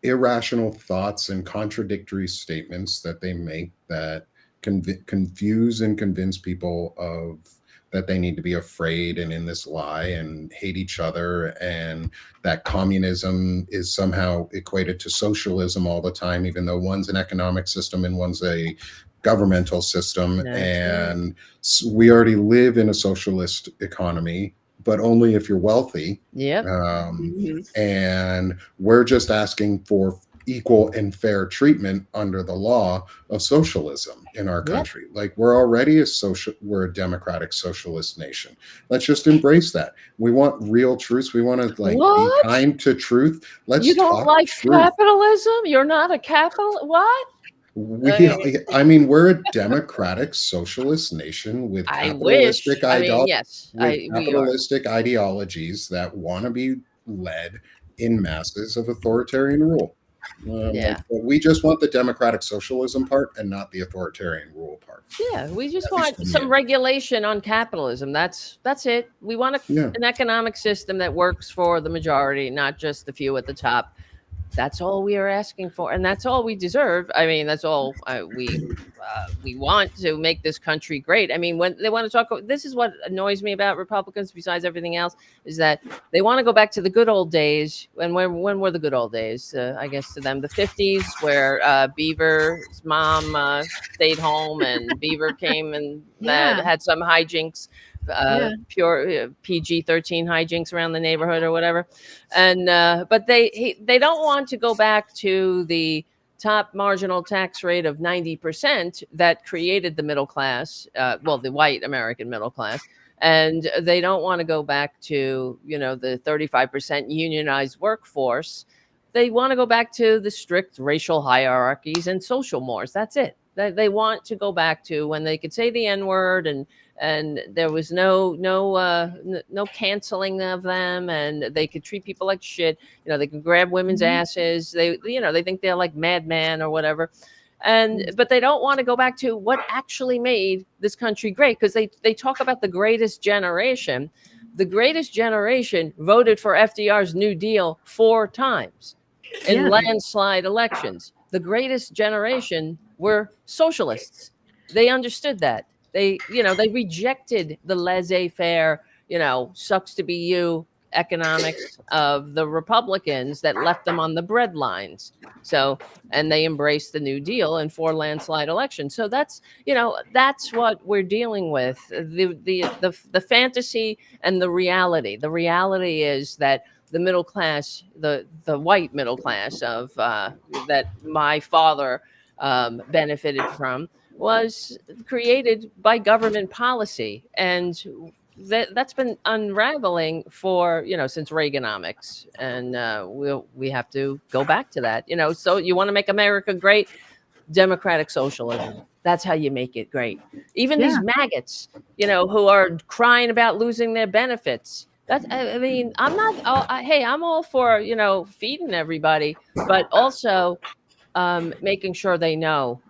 irrational thoughts and contradictory statements that they make that confuse and convince people of that they need to be afraid and in this lie and hate each other, and that communism is somehow equated to socialism all the time, even though one's an economic system and one's a governmental system. That's and we already live in a socialist economy, but only if you're wealthy. Yep. And we're just asking for equal and fair treatment under the law of socialism in our country. Like we're already we're a democratic socialist nation. Let's just embrace that. We want real truths. We want to be kind to truth. You don't like truth. Capitalism? You're not a capital? What? We're a democratic socialist nation with capitalistic capitalistic ideologies that want to be led in masses of authoritarian rule. But we just want the democratic socialism part and not the authoritarian rule part. Yeah, we just want some regulation on capitalism. That's it. We want an economic system that works for the majority, not just the few at the top. That's all we are asking for, and that's all we deserve. I mean, that's all we want to make this country great. I mean, when they want to talk, this is what annoys me about Republicans, besides everything else, is that they want to go back to the good old days. And when were the good old days? I guess to them, the 50s, where Beaver's mom stayed home and Beaver came and had some hijinks pure PG-13 hijinks around the neighborhood or whatever. And but they don't want to go back to the top marginal tax rate of 90% that created the middle class, well, the white American middle class. And they don't want to go back to, the 35% unionized workforce. They want to go back to the strict racial hierarchies and social mores. That's it. They want to go back to when they could say the N-word and there was no canceling of them, and they could treat people like shit. They can grab women's asses. They think they're like madman or whatever. But they don't want to go back to what actually made this country great, because they talk about the greatest generation. The greatest generation voted for FDR's New Deal 4 times in landslide elections. The greatest generation were socialists. They understood that. They rejected the laissez-faire, sucks to be you economics of the Republicans that left them on the breadlines. So, and they embraced the New Deal in 4 landslide elections. So that's what we're dealing with. The fantasy and the reality. The reality is that the middle class, the white middle class of that my father benefited from, was created by government policy, and that's been unraveling for since Reaganomics, and we have to go back to that. So you want to make America great? Democratic socialism. That's how you make it great. Even these maggots, who are crying about losing their benefits. That's, I mean, I'm not. Hey, I'm all for feeding everybody, but also making sure they know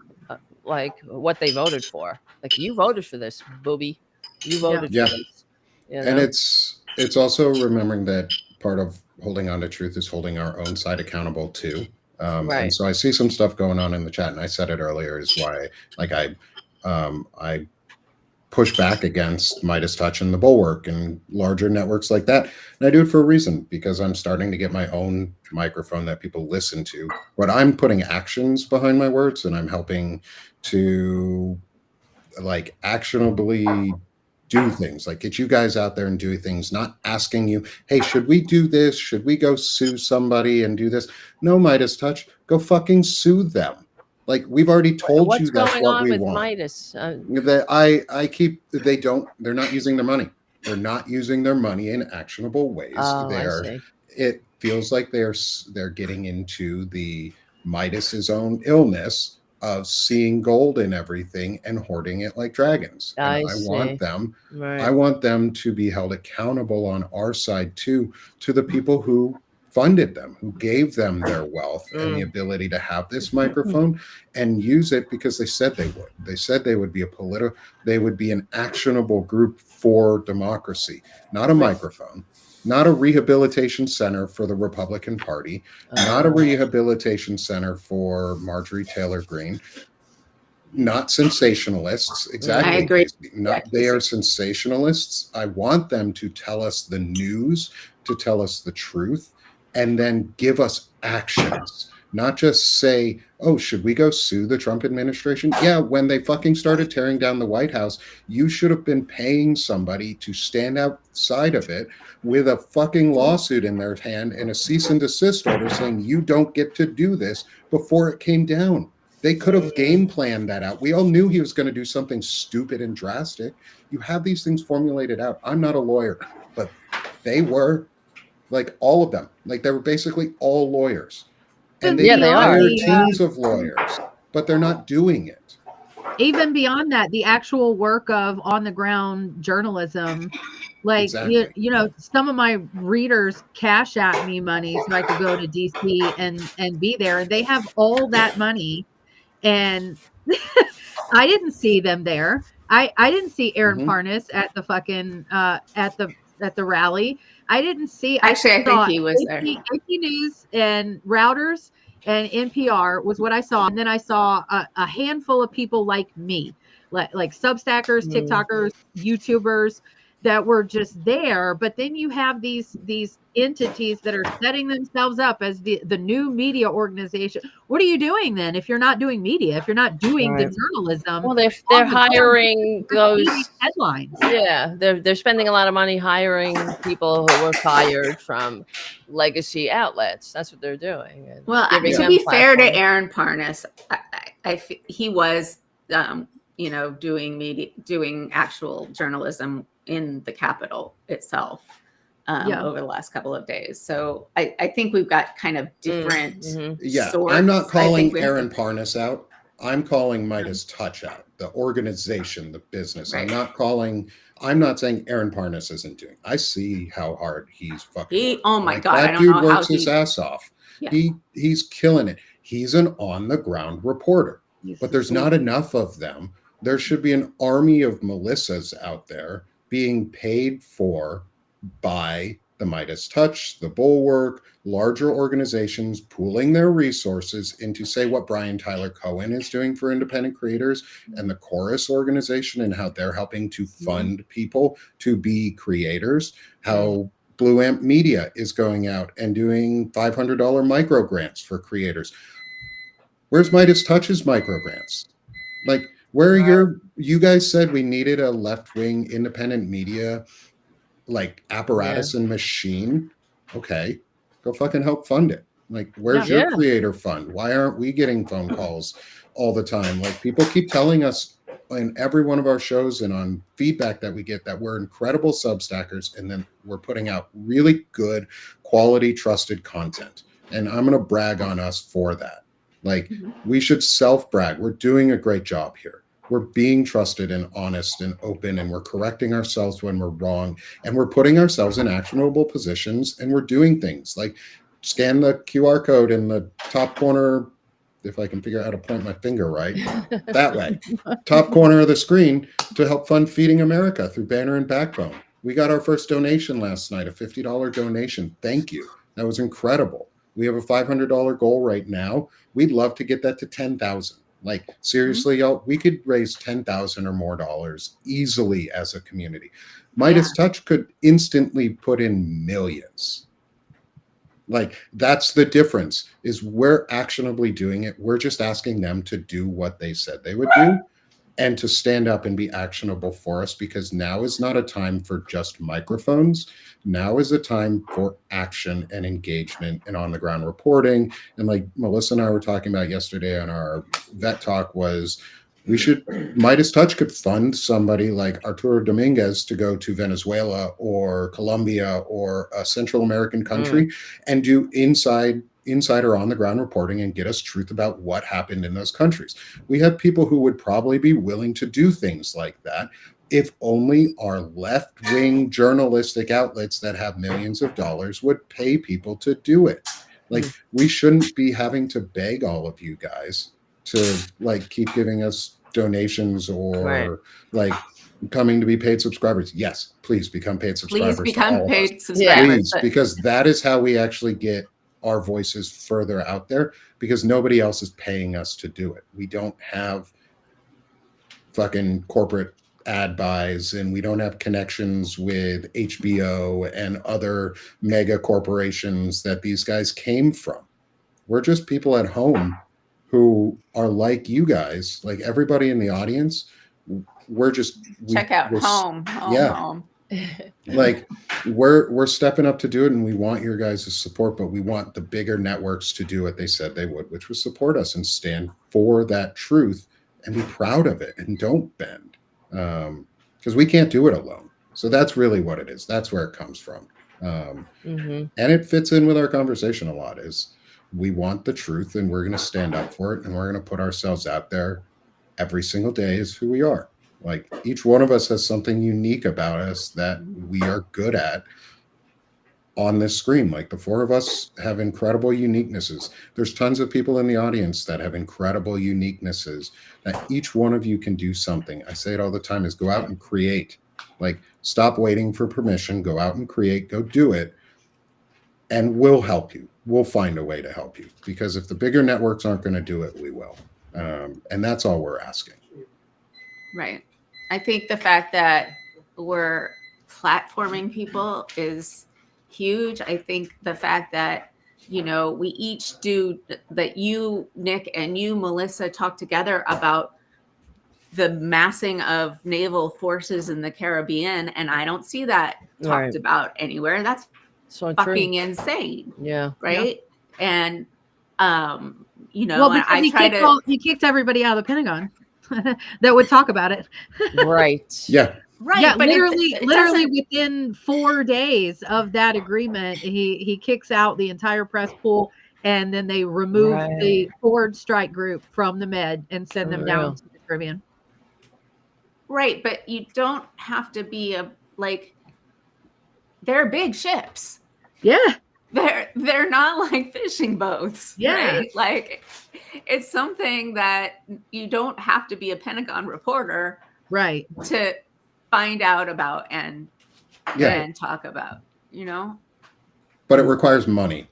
like what they voted for. Like, you voted for this, booby. You voted for this. And it's also remembering that part of holding on to truth is holding our own side accountable too. Right. And so I see some stuff going on in the chat, and I said it earlier, is why I push back against Midas Touch and the Bulwark and larger networks like that. And I do it for a reason, because I'm starting to get my own microphone that people listen to. But I'm putting actions behind my words, and I'm helping to actionably do things, like get you guys out there and do things, not asking you, hey, should we do this? Should we go sue somebody and do this? No, Midas Touch, go fucking sue them. Like, we've already told you that's what we want. Midas? They're not using their money. They're not using their money in actionable ways. I see. It feels like they're getting into the Midas's own illness of seeing gold in everything and hoarding it like dragons. And I want them to be held accountable on our side too, to the people who funded them, who gave them their wealth and the ability to have this microphone and use it, because they said they would. They said they would be they would be an actionable group for democracy, not a microphone, not a rehabilitation center for the Republican Party, not a rehabilitation center for Marjorie Taylor Greene, not sensationalists. Exactly. I agree. They are sensationalists. I want them to tell us the news, to tell us the truth, and then give us actions. Not just say, oh, should we go sue the Trump administration? Yeah, when they fucking started tearing down the White House, you should have been paying somebody to stand outside of it with a fucking lawsuit in their hand and a cease and desist order saying you don't get to do this before it came down. They could have game planned that out. We all knew he was going to do something stupid and drastic. You have these things formulated out. I'm not a lawyer, but they were, like, all of them. Like, they were basically all lawyers. And they hire teams of lawyers, but they're not doing it. Even beyond that, the actual work of on the ground journalism, like, some of my readers cash at me money so I could go to DC and be there. And they have all that money. And I didn't see them there. I didn't see Aaron Parnas at the fucking at the rally. I didn't see. Actually, I think he was there. AP News and Routers and NPR was what I saw, and then I saw a handful of people like me, like Substackers, TikTokers, YouTubers, that were just there. But then you have these entities that are setting themselves up as the new media organization. What are you doing then if you're not doing media, if you're not doing the Right. journalism? Well, they're on the ground? hiring You're those. feeding headlines. Yeah, they're spending a lot of money hiring people who were fired from legacy outlets. That's what they're doing. And Well, giving to them be fair to platforms. Aaron Parnas, he was, doing media, doing actual journalism in the Capitol itself over the last couple of days. So I think we've got kind of different. Yeah, sorts. I'm not I think calling we have Aaron to- Parnas out. I'm calling Midas Touch out, the organization, the business. Right. I'm not saying Aaron Parnas isn't doing. I see how hard he's fucking working. Oh my Like, God, I that don't dude know how works his ass off. Yeah. He's killing it. He's an on the ground reporter. But there's not enough of them. There should be an army of Melissas out there being paid for by the Midas Touch, the Bulwark, larger organizations pooling their resources into, say, what Brian Tyler Cohen is doing for independent creators, and the Chorus organization, and how they're helping to fund people to be creators, how Blue Amp Media is going out and doing $500 micro grants for creators. Where's Midas Touch's micro grants? Like, where are you guys said we needed a left-wing independent media like apparatus and machine. Okay, go fucking help fund it. Like, where's your creator fund? Why aren't we getting phone calls all the time? Like, people keep telling us in every one of our shows and on feedback that we get that we're incredible Substackers, and then we're putting out really good quality trusted content, and I'm going to brag on us for that. Like, we should self-brag. We're doing a great job here. We're being trusted and honest and open, and we're correcting ourselves when we're wrong, and we're putting ourselves in actionable positions, and we're doing things like scan the QR code in the top corner, if I can figure out how to point my finger right, that way, top corner of the screen, to help fund Feeding America through Banner and Backbone. We got our first donation last night, a $50 donation. Thank you. That was incredible. We have a $500 goal right now. We'd love to get that to 10,000. Like, seriously, y'all, we could raise 10,000 or more dollars easily as a community. Midas Touch could instantly put in millions. Like, that's the difference, is we're actionably doing it. We're just asking them to do what they said they would do and to stand up and be actionable for us, because now is not a time for just microphones. Now is a time for action and engagement and on the ground reporting. And like Melissa and I were talking about yesterday on our vet talk, was Midas Touch could fund somebody like Arturo Dominguez to go to Venezuela or Colombia or a Central American country and do insider on the ground reporting and get us truth about what happened in those countries. We have people who would probably be willing to do things like that if only our left-wing journalistic outlets that have millions of dollars would pay people to do it. Like, we shouldn't be having to beg all of you guys to like keep giving us donations or like coming to be paid subscribers. Yes, please become paid subscribers. Please become paid subscribers. Please, because that is how we actually get our voices further out there, because nobody else is paying us to do it. We don't have fucking corporate ad buys, and we don't have connections with HBO and other mega corporations that these guys came from. We're just people at home who are like you guys, like everybody in the audience. We're check out home. Like, we're stepping up to do it, and we want your guys' support, but we want the bigger networks to do what they said they would, which was support us and stand for that truth and be proud of it and don't bend, because we can't do it alone. So that's really what it is. That's where it comes from. And it fits in with our conversation a lot, is we want the truth, and we're going to stand up for it, and we're going to put ourselves out there every single day as who we are. Like, each one of us has something unique about us that we are good at on this screen. Like, the four of us have incredible uniquenesses. There's tons of people in the audience that have incredible uniquenesses that each one of you can do something. I say it all the time, is go out and create. Like, stop waiting for permission, go out and create, go do it. And we'll help you. We'll find a way to help you, because if the bigger networks aren't going to do it, we will. And that's all we're asking. Right. I think the fact that we're platforming people is huge. I think the fact that, you know, we each do that, you, Nick, and you, Melissa, talk together about the massing of naval forces in the Caribbean, and I don't see that talked about anywhere. That's so fucking insane. Yeah. Right. Yeah. And you know, Well, because he kicked everybody out of the Pentagon that would talk about it. Right. Yeah. Right. Yeah, but literally within 4 days of that agreement, he kicks out the entire press pool, and then they remove the forward strike group from the Med and send them down to the Caribbean. Right, but you don't have to be they're big ships. Yeah. They're not like fishing boats. Yeah. Right? Like, it's something that you don't have to be a Pentagon reporter, right, to find out about and talk about, you know. But it requires money,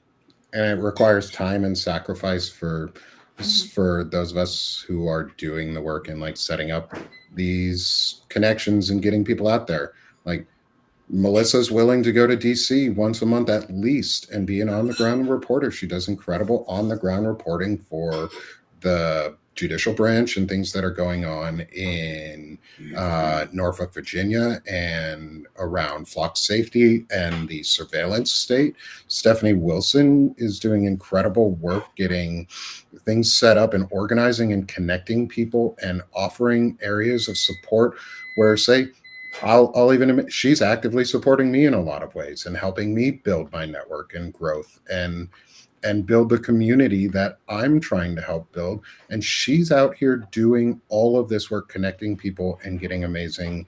and it requires time and sacrifice for those of us who are doing the work and like setting up these connections and getting people out there. Like, Melissa's willing to go to DC once a month at least and be an on-the-ground reporter. She does incredible on-the-ground reporting for the judicial branch and things that are going on in Norfolk, Virginia, and around flock safety and the surveillance state. Stephanie Wilson is doing incredible work getting things set up and organizing and connecting people and offering areas of support where, say, I'll even admit she's actively supporting me in a lot of ways and helping me build my network and growth and build the community that I'm trying to help build. And she's out here doing all of this work, connecting people and getting amazing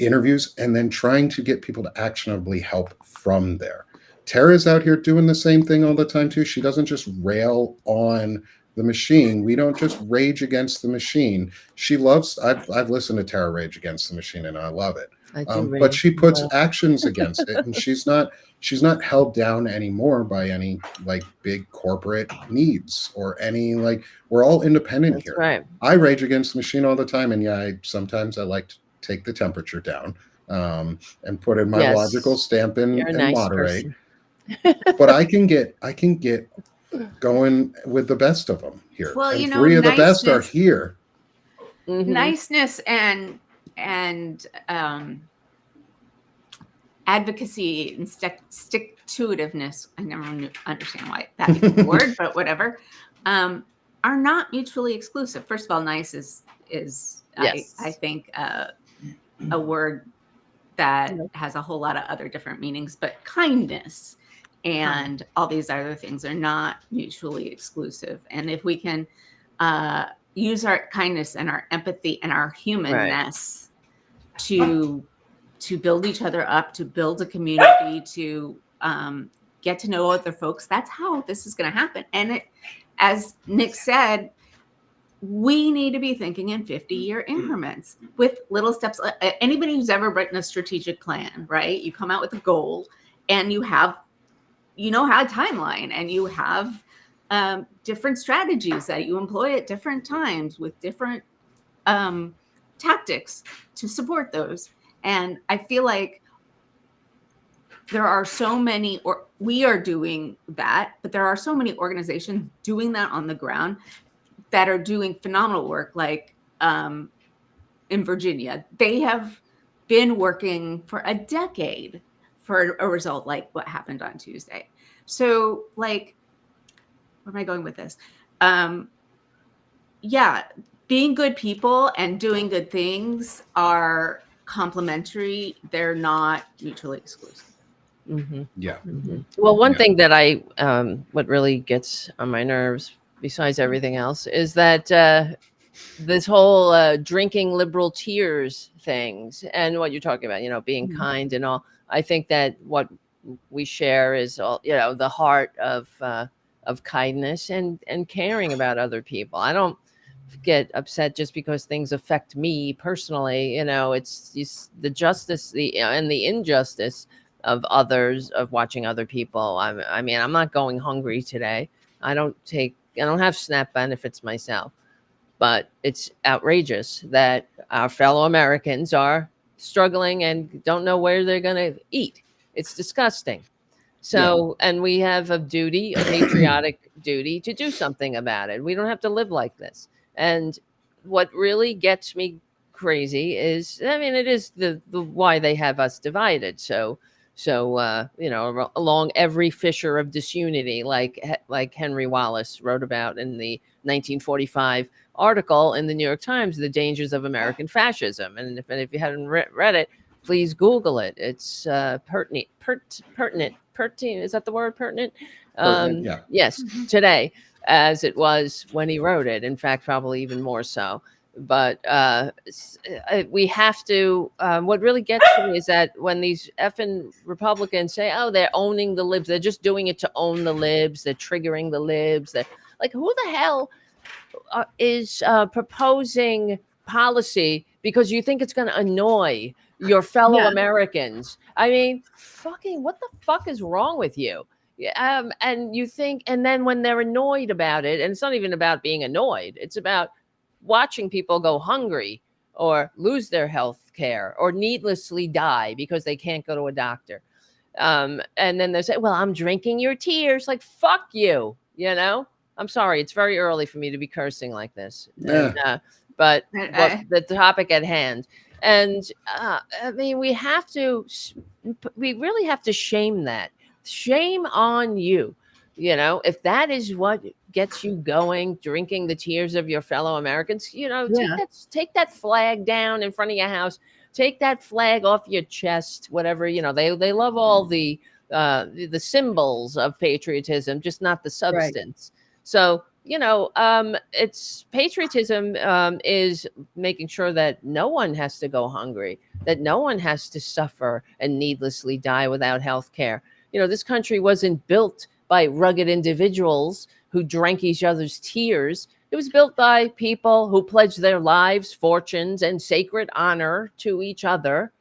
interviews, and then trying to get people to actionably help from there. Tara's out here doing the same thing all the time too. She doesn't just rail on the machine. We don't just rage against the machine. She loves, I've listened to Tara rage against the machine, and I love it. But she puts actions against it, and she's not held down anymore by any like big corporate needs or any like, we're all independent here. Right. I rage against the machine all the time, and sometimes I like to take the temperature down and put in my logical stamp in and nice moderate. But I can get going with the best of them here. Well, and you know, three of the best are here. Niceness and advocacy and stick-to-itiveness, I never understand why that became a word, but whatever, are not mutually exclusive. First of all, nice is yes. I think a word that has a whole lot of other different meanings, but kindness and all these other things are not mutually exclusive. And if we can use our kindness and our empathy and our humanness to build each other up, to build a community, to get to know other folks, that's how this is going to happen. And as Nick said, we need to be thinking in 50-year increments with little steps. Anybody who's ever written a strategic plan, right? You come out with a goal, and you have a timeline, and you have different strategies that you employ at different times with different tactics to support those. And I feel like there are so many, or we are doing that, but there are so many organizations doing that on the ground that are doing phenomenal work. Like in Virginia, they have been working for a decade for a result like what happened on Tuesday. So, like, where am I going with this? Being good people and doing good things are complementary. They're not mutually exclusive. Mm-hmm. Yeah. Mm-hmm. Well, one thing that what really gets on my nerves, besides everything else, is that this whole drinking liberal tears things and what you're talking about, being kind and all. I think that what we share is all, the heart of kindness and caring about other people. I don't get upset just because things affect me personally. It's the justice, and the injustice of others, of watching other people. I mean, I'm not going hungry today. I don't have SNAP benefits myself, but it's outrageous that our fellow Americans are struggling and don't know where they're going to eat. It's disgusting. So, and we have a duty, a patriotic duty to do something about it. We don't have to live like this. And what really gets me crazy is, I mean, it is the why they have us divided. So, along every fissure of disunity, like Henry Wallace wrote about in the 1945 article in the New York Times, The Dangers of American Fascism. And if you hadn't read it, please Google it. It's pertinent. Is that the word, pertinent? Yeah. Yes, today, as it was when he wrote it. In fact, probably even more so. But we have to. What really gets me is that when these effing Republicans say, "Oh, they're owning the libs," they're just doing it to own the libs. They're triggering the libs. They're like, who the hell is proposing policy because you think it's going to annoy your fellow Americans? I mean, fucking, what the fuck is wrong with you? And you think, and then when they're annoyed about it, and it's not even about being annoyed, it's about watching people go hungry or lose their health care or needlessly die because they can't go to a doctor. And then they say, well, I'm drinking your tears. Like, fuck you, you know? I'm sorry. It's very early for me to be cursing like this. Yeah. And, but the topic at hand. And I mean, we really have to shame that. Shame on you. You know, if that is what gets you going, drinking the tears of your fellow Americans, you know, take that flag down in front of your house. Take that flag off your chest, whatever, you know, they love all the symbols of patriotism, just not the substance. Right. So, you know, it's patriotism is making sure that no one has to go hungry, that no one has to suffer and needlessly die without health care. You know, this country wasn't built by rugged individuals who drank each other's tears. It was built by people who pledged their lives, fortunes, and sacred honor to each other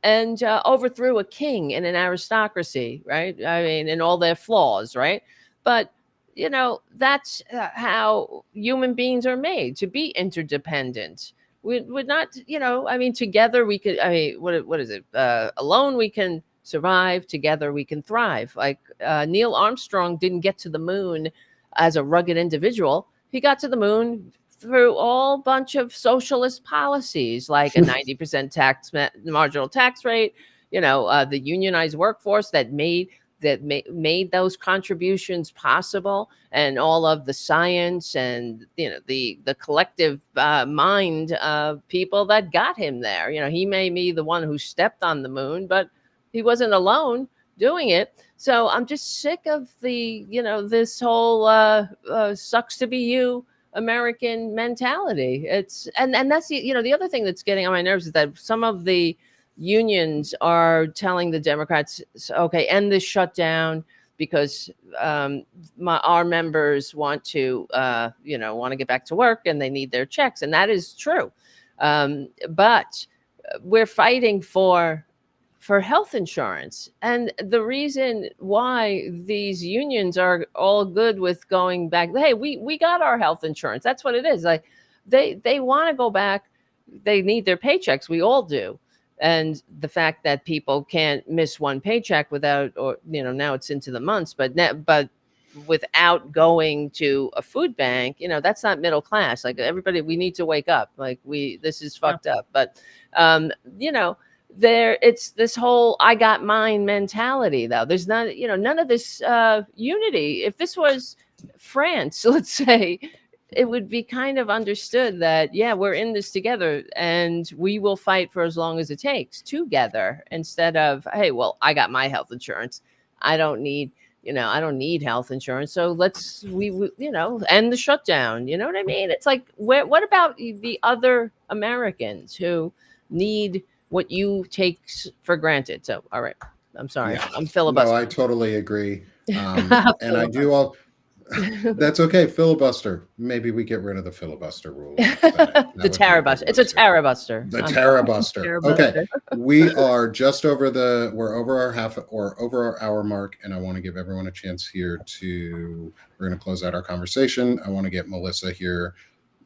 and overthrew a king and an aristocracy, right? I mean, and all their flaws, right? But, you know, that's how human beings are made, to be interdependent. We're not, you know, I mean, together we could, I mean, what is it? Alone we can survive, together we can thrive. Like Neil Armstrong didn't get to the moon as a rugged individual. He got to the moon through all bunch of socialist policies, like a 90% marginal tax rate, you know, the unionized workforce that made those contributions possible, and all of the science and, you know, the collective mind of people that got him there. You know, he may be the one who stepped on the moon, but he wasn't alone doing it. So I'm just sick of the, you know, this whole sucks to be you American mentality. It's and that's the, you know, the other thing that's getting on my nerves is that some of the unions are telling the Democrats, okay, end this shutdown because our members want to get back to work and they need their checks, and that is true. But we're fighting for health insurance. And the reason why these unions are all good with going back, hey, we got our health insurance. That's what it is. Like they want to go back. They need their paychecks. We all do. And the fact that people can't miss one paycheck without, or, you know, now it's into the months, but without going to a food bank, you know, that's not middle class. Like everybody, we need to wake up. Like this is fucked up. But, you know, it's this whole I got mine mentality, though. There's not, you know, none of this unity. If this was France, let's say, it would be kind of understood that, yeah, we're in this together and we will fight for as long as it takes together, instead of, hey, well, I got my health insurance. I don't need health insurance. So let's, you know, end the shutdown. You know what I mean? It's like, what about the other Americans who need what you take for granted? So, all right. I'm sorry. Yeah. I'm filibustering. No, I totally agree. And I do all. That's okay. Filibuster. Maybe we get rid of the filibuster rule. The Tarabuster. It's a Tarabuster. The Tarabuster. Okay. We are just over we're over our hour mark, and I want to give everyone a chance here we're going to close out our conversation. I want to get Melissa here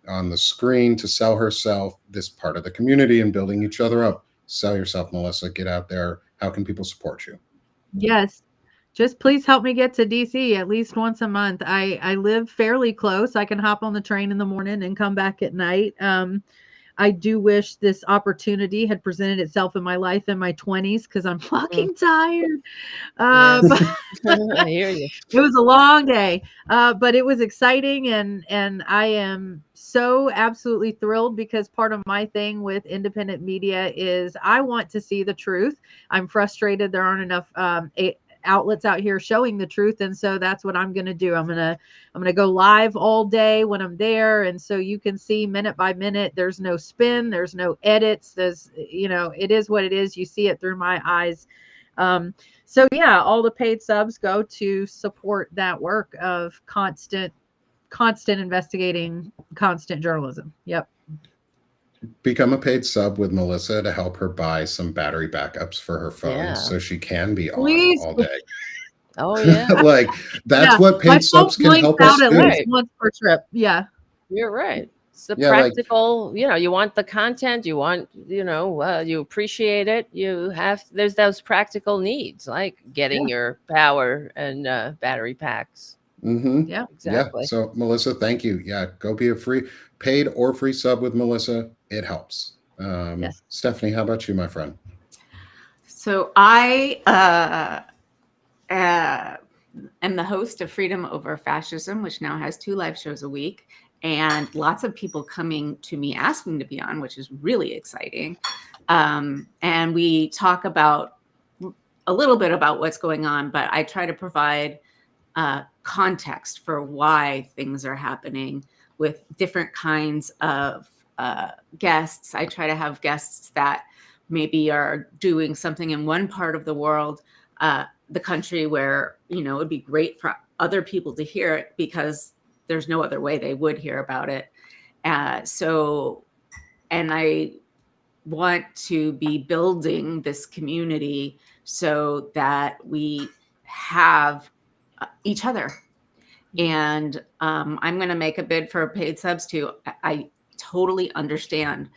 on the screen to sell herself this part of the community and building each other up. sell yourself, Melissa. Get out there. How can people support you? Yes. Just please help me get to DC at least once a month. I live fairly close. I can hop on the train in the morning and come back at night. I do wish this opportunity had presented itself in my life in my 20s because I'm fucking tired. But I hear you. it was a long day, but it was exciting, and I am so absolutely thrilled because part of my thing with independent media is I want to see the truth. I'm frustrated there aren't enough outlets out here showing the truth, and so that's what I'm going to do. I'm going to go live all day when I'm there, and so you can see minute by minute. There's no spin, there's no edits. There's, it is what it is. You see it through my eyes. So yeah, all the paid subs go to support that work of constant investigating, constant journalism. Yep. Become a paid sub with Melissa to help her buy some battery backups for her phone Yeah. so she can be on Please. all day. Oh yeah, Like that's what My paid subs phone can help blinks us out at do. least once per trip. Yeah. you're right. It's the Yeah, like- practical, you want the content, you want, you appreciate it. There's those practical needs like getting your power and battery packs. Mm-hmm. Yeah. Exactly. Yeah. So Melissa, thank you. Yeah, go be a paid or free sub with Melissa. It helps. Yes. Stephanie, how about you, my friend? So I am the host of Freedom Over Fascism, which now has 2 live shows a week, and lots of people coming to me asking to be on, which is really exciting. And we talk about a little bit about what's going on, but I try to provide context for why things are happening with different kinds of guests. I try to have guests that maybe are doing something in one part of the world, the country, where, it would be great for other people to hear it because there's no other way they would hear about it. And I want to be building this community so that we have each other. And I'm going to make a bid for paid subs too. I totally understand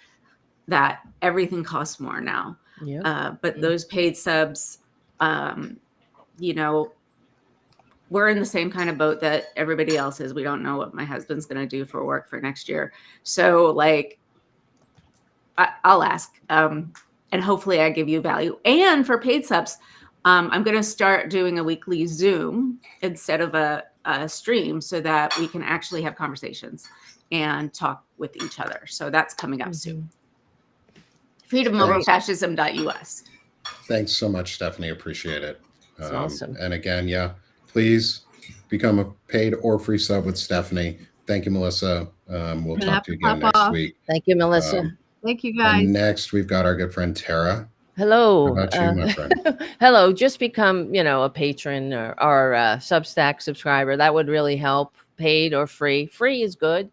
that everything costs more now. Yeah. But those paid subs, we're in the same kind of boat that everybody else is. We don't know what my husband's going to do for work for next year. So like, I'll ask, and hopefully I give you value. And for paid subs, I'm going to start doing a weekly Zoom instead of a stream so that we can actually have conversations and talk with each other. So that's coming up soon. FreedomOverFascism.us. Thanks so much, Stephanie. Appreciate it. That's awesome. And again, please become a paid or free sub with Stephanie. Thank you, Melissa. We'll talk to you again next week. Thank you, Melissa. Thank you, guys. And next, we've got our good friend Tara. Hello. How about you, my friend? Hello. Just become, a patron or Substack subscriber. That would really help. Paid or free. Free is good.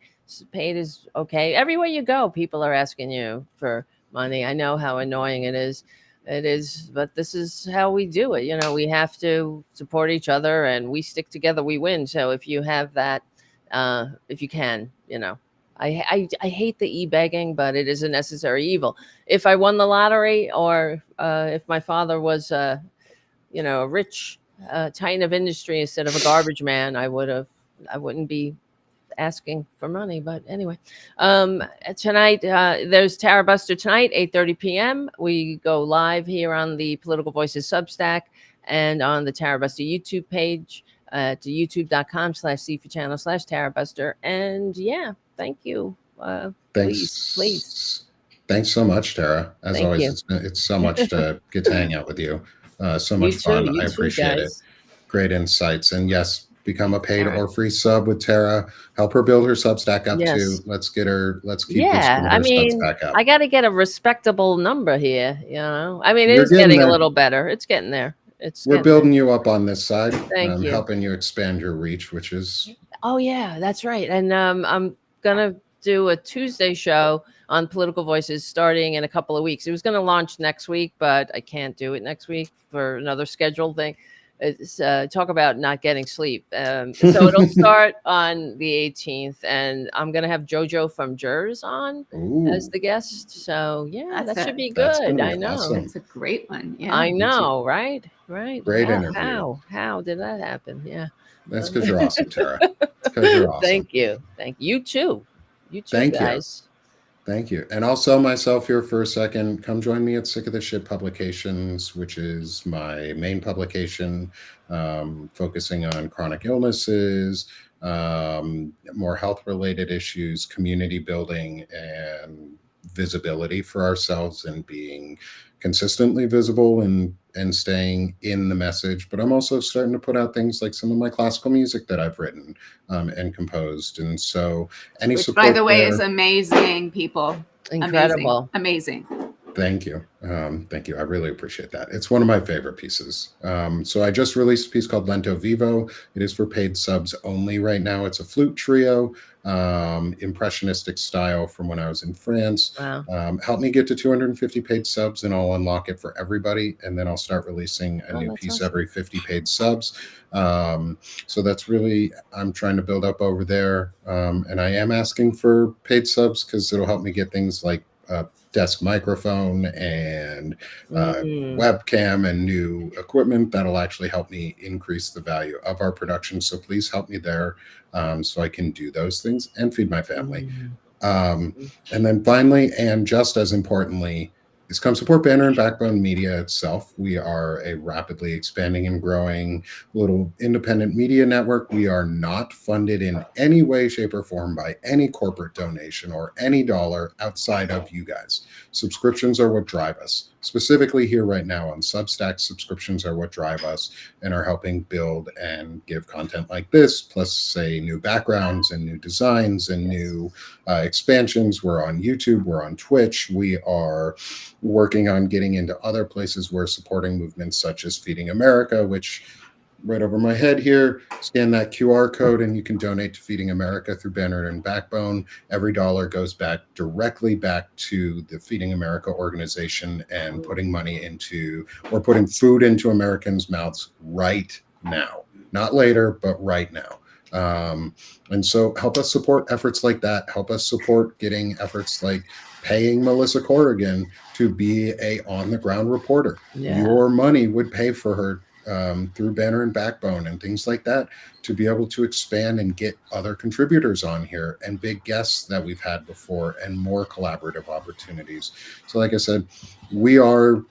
Paid is okay. Everywhere you go, people are asking you for money. I know how annoying it is. But this is how we do it. We have to support each other, and we stick together, we win. So if you have that, if you can, I hate the e-begging, but it is a necessary evil. If I won the lottery, or if my father was, a rich titan of industry instead of a garbage man, I wouldn't be asking for money. But anyway, tonight there's Tara Buster tonight, 8:30 p.m. We go live here on the Political Voices Substack and on the Tara Buster YouTube page to youtube.com/cfchannel/Tara Buster. And yeah, thank you. Thanks. Please. Thanks so much, Tara. As Thank always, you. it's so much to get to hang out with you. So much fun. I appreciate it. Great insights. And yes, become a paid or free sub with Tara. Help her build her Substack up too. Let's keep this subs back up. I got to get a respectable number here. I mean, it is getting a little better. It's getting there. We're building you up on this side. Thank you. Helping you expand your reach, which is. Oh yeah, that's right. And I'm gonna do a Tuesday show on Political Voices starting in a couple of weeks. It was going to launch next week, but I can't do it next week for another scheduled thing. It's talk about not getting sleep. So it'll start on the 18th, and I'm gonna have JoJo from Jers on as Ooh, the guest. So yeah, That's that should it. be that's good. gonna be I know. awesome. It's a great one. Yeah. I Me too. know, right? Right. Great interview. How did that happen? Yeah. That's because you're awesome, Tara. It's because you're awesome. Thank you. Thank you. You too. You too, Thank you. guys. Thank you. And I'll sell myself here for a second. Come join me at Sick of the Shit Publications, which is my main publication, focusing on chronic illnesses, more health related issues, community building, and visibility for ourselves and being consistently visible and staying in the message. But I'm also starting to put out things like some of my classical music that I've written and composed. And so any Which, support by the way, there, is amazing, people. Incredible. Amazing. Thank you. Thank you. I really appreciate that. It's one of my favorite pieces. So I just released a piece called Lento Vivo. It is for paid subs only right now. It's a flute trio, impressionistic style from when I was in France. Wow. Help me get to 250 paid subs and I'll unlock it for everybody. And then I'll start releasing a new that's piece awesome. every 50 paid subs. So that's really, I'm trying to build up over there. And I am asking for paid subs because it'll help me get things like desk microphone and webcam and new equipment that'll actually help me increase the value of our production. So please help me there so I can do those things and feed my family. And then finally, and just as importantly, is come support Banner and Backbone Media itself. We are a rapidly expanding and growing little independent media network. We are not funded in any way, shape, or form by any corporate donation or any dollar outside of you guys. Subscriptions are what drive us. Specifically here right now on Substack, subscriptions are what drive us and are helping build and give content like this, plus say new backgrounds and new designs and new expansions. We're on YouTube, we're on Twitch, we are working on getting into other places. We're supporting movements such as Feeding America, which right over my head here, scan that QR code and you can donate to Feeding America through Banner and Backbone. Every dollar goes back directly back to the Feeding America organization and putting money into, or putting food into Americans' mouths right now, not later, but right now. And so help us support efforts like that. Help us support getting efforts like paying Melissa Corrigan to be a on-the-ground reporter. Yeah. Your money would pay for her through Banner and Backbone and things like that to be able to expand and get other contributors on here and big guests that we've had before and more collaborative opportunities. So like I said, we are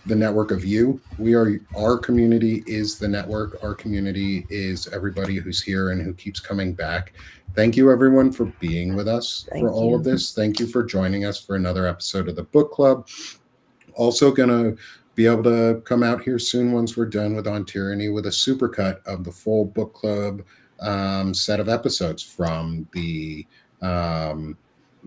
the network of you. We are, our community is the network. Our community is everybody who's here and who keeps coming back. Thank you everyone for being with us for all of this. Thank you for joining us for another episode of the book club. Also gonna be able to come out here soon once we're done with On Tyranny with a supercut of the full book club set of episodes from the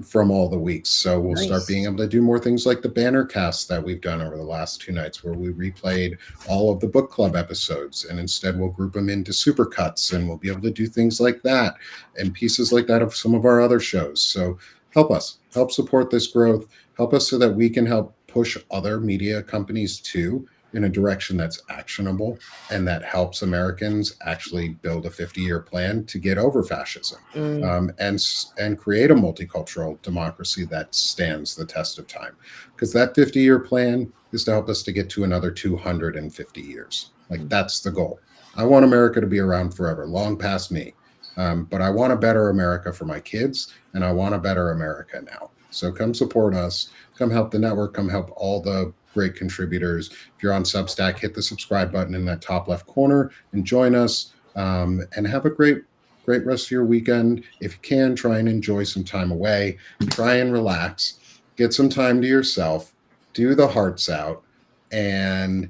from all the weeks. So we'll start being able to do more things like the banner cast that we've done over the last 2 nights where we replayed all of the book club episodes, and instead we'll group them into supercuts, and we'll be able to do things like that and pieces like that of some of our other shows. So help us, help support this growth, help us so that we can help push other media companies too in a direction that's actionable and that helps Americans actually build a 50-year plan to get over fascism and create a multicultural democracy that stands the test of time. Because that 50-year plan is to help us to get to another 250 years. Like that's the goal. I want America to be around forever, long past me. But I want a better America for my kids, and I want a better America now. So come support us, come help the network, come help all the great contributors. If you're on Substack, hit the subscribe button in that top left corner and join us, and have a great rest of your weekend. If you can, try and enjoy some time away, try and relax, get some time to yourself, do the hearts out, and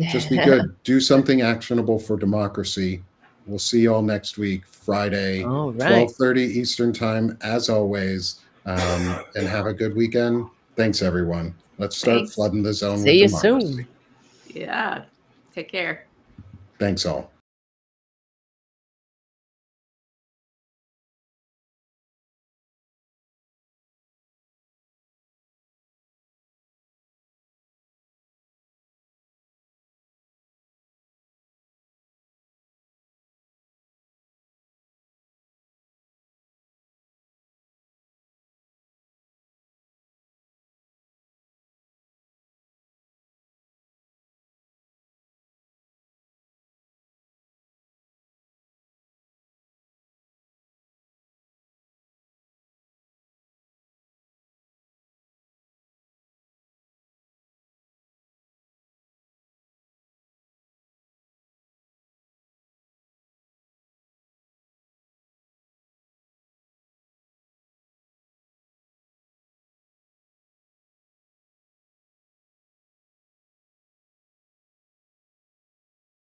just be good. Do something actionable for democracy. We'll see you all next week, Friday, 12:30 Eastern time, as always. And have a good weekend. Thanks, everyone. Let's start flooding the zone with democracy. See you soon. Yeah. Take care. Thanks all.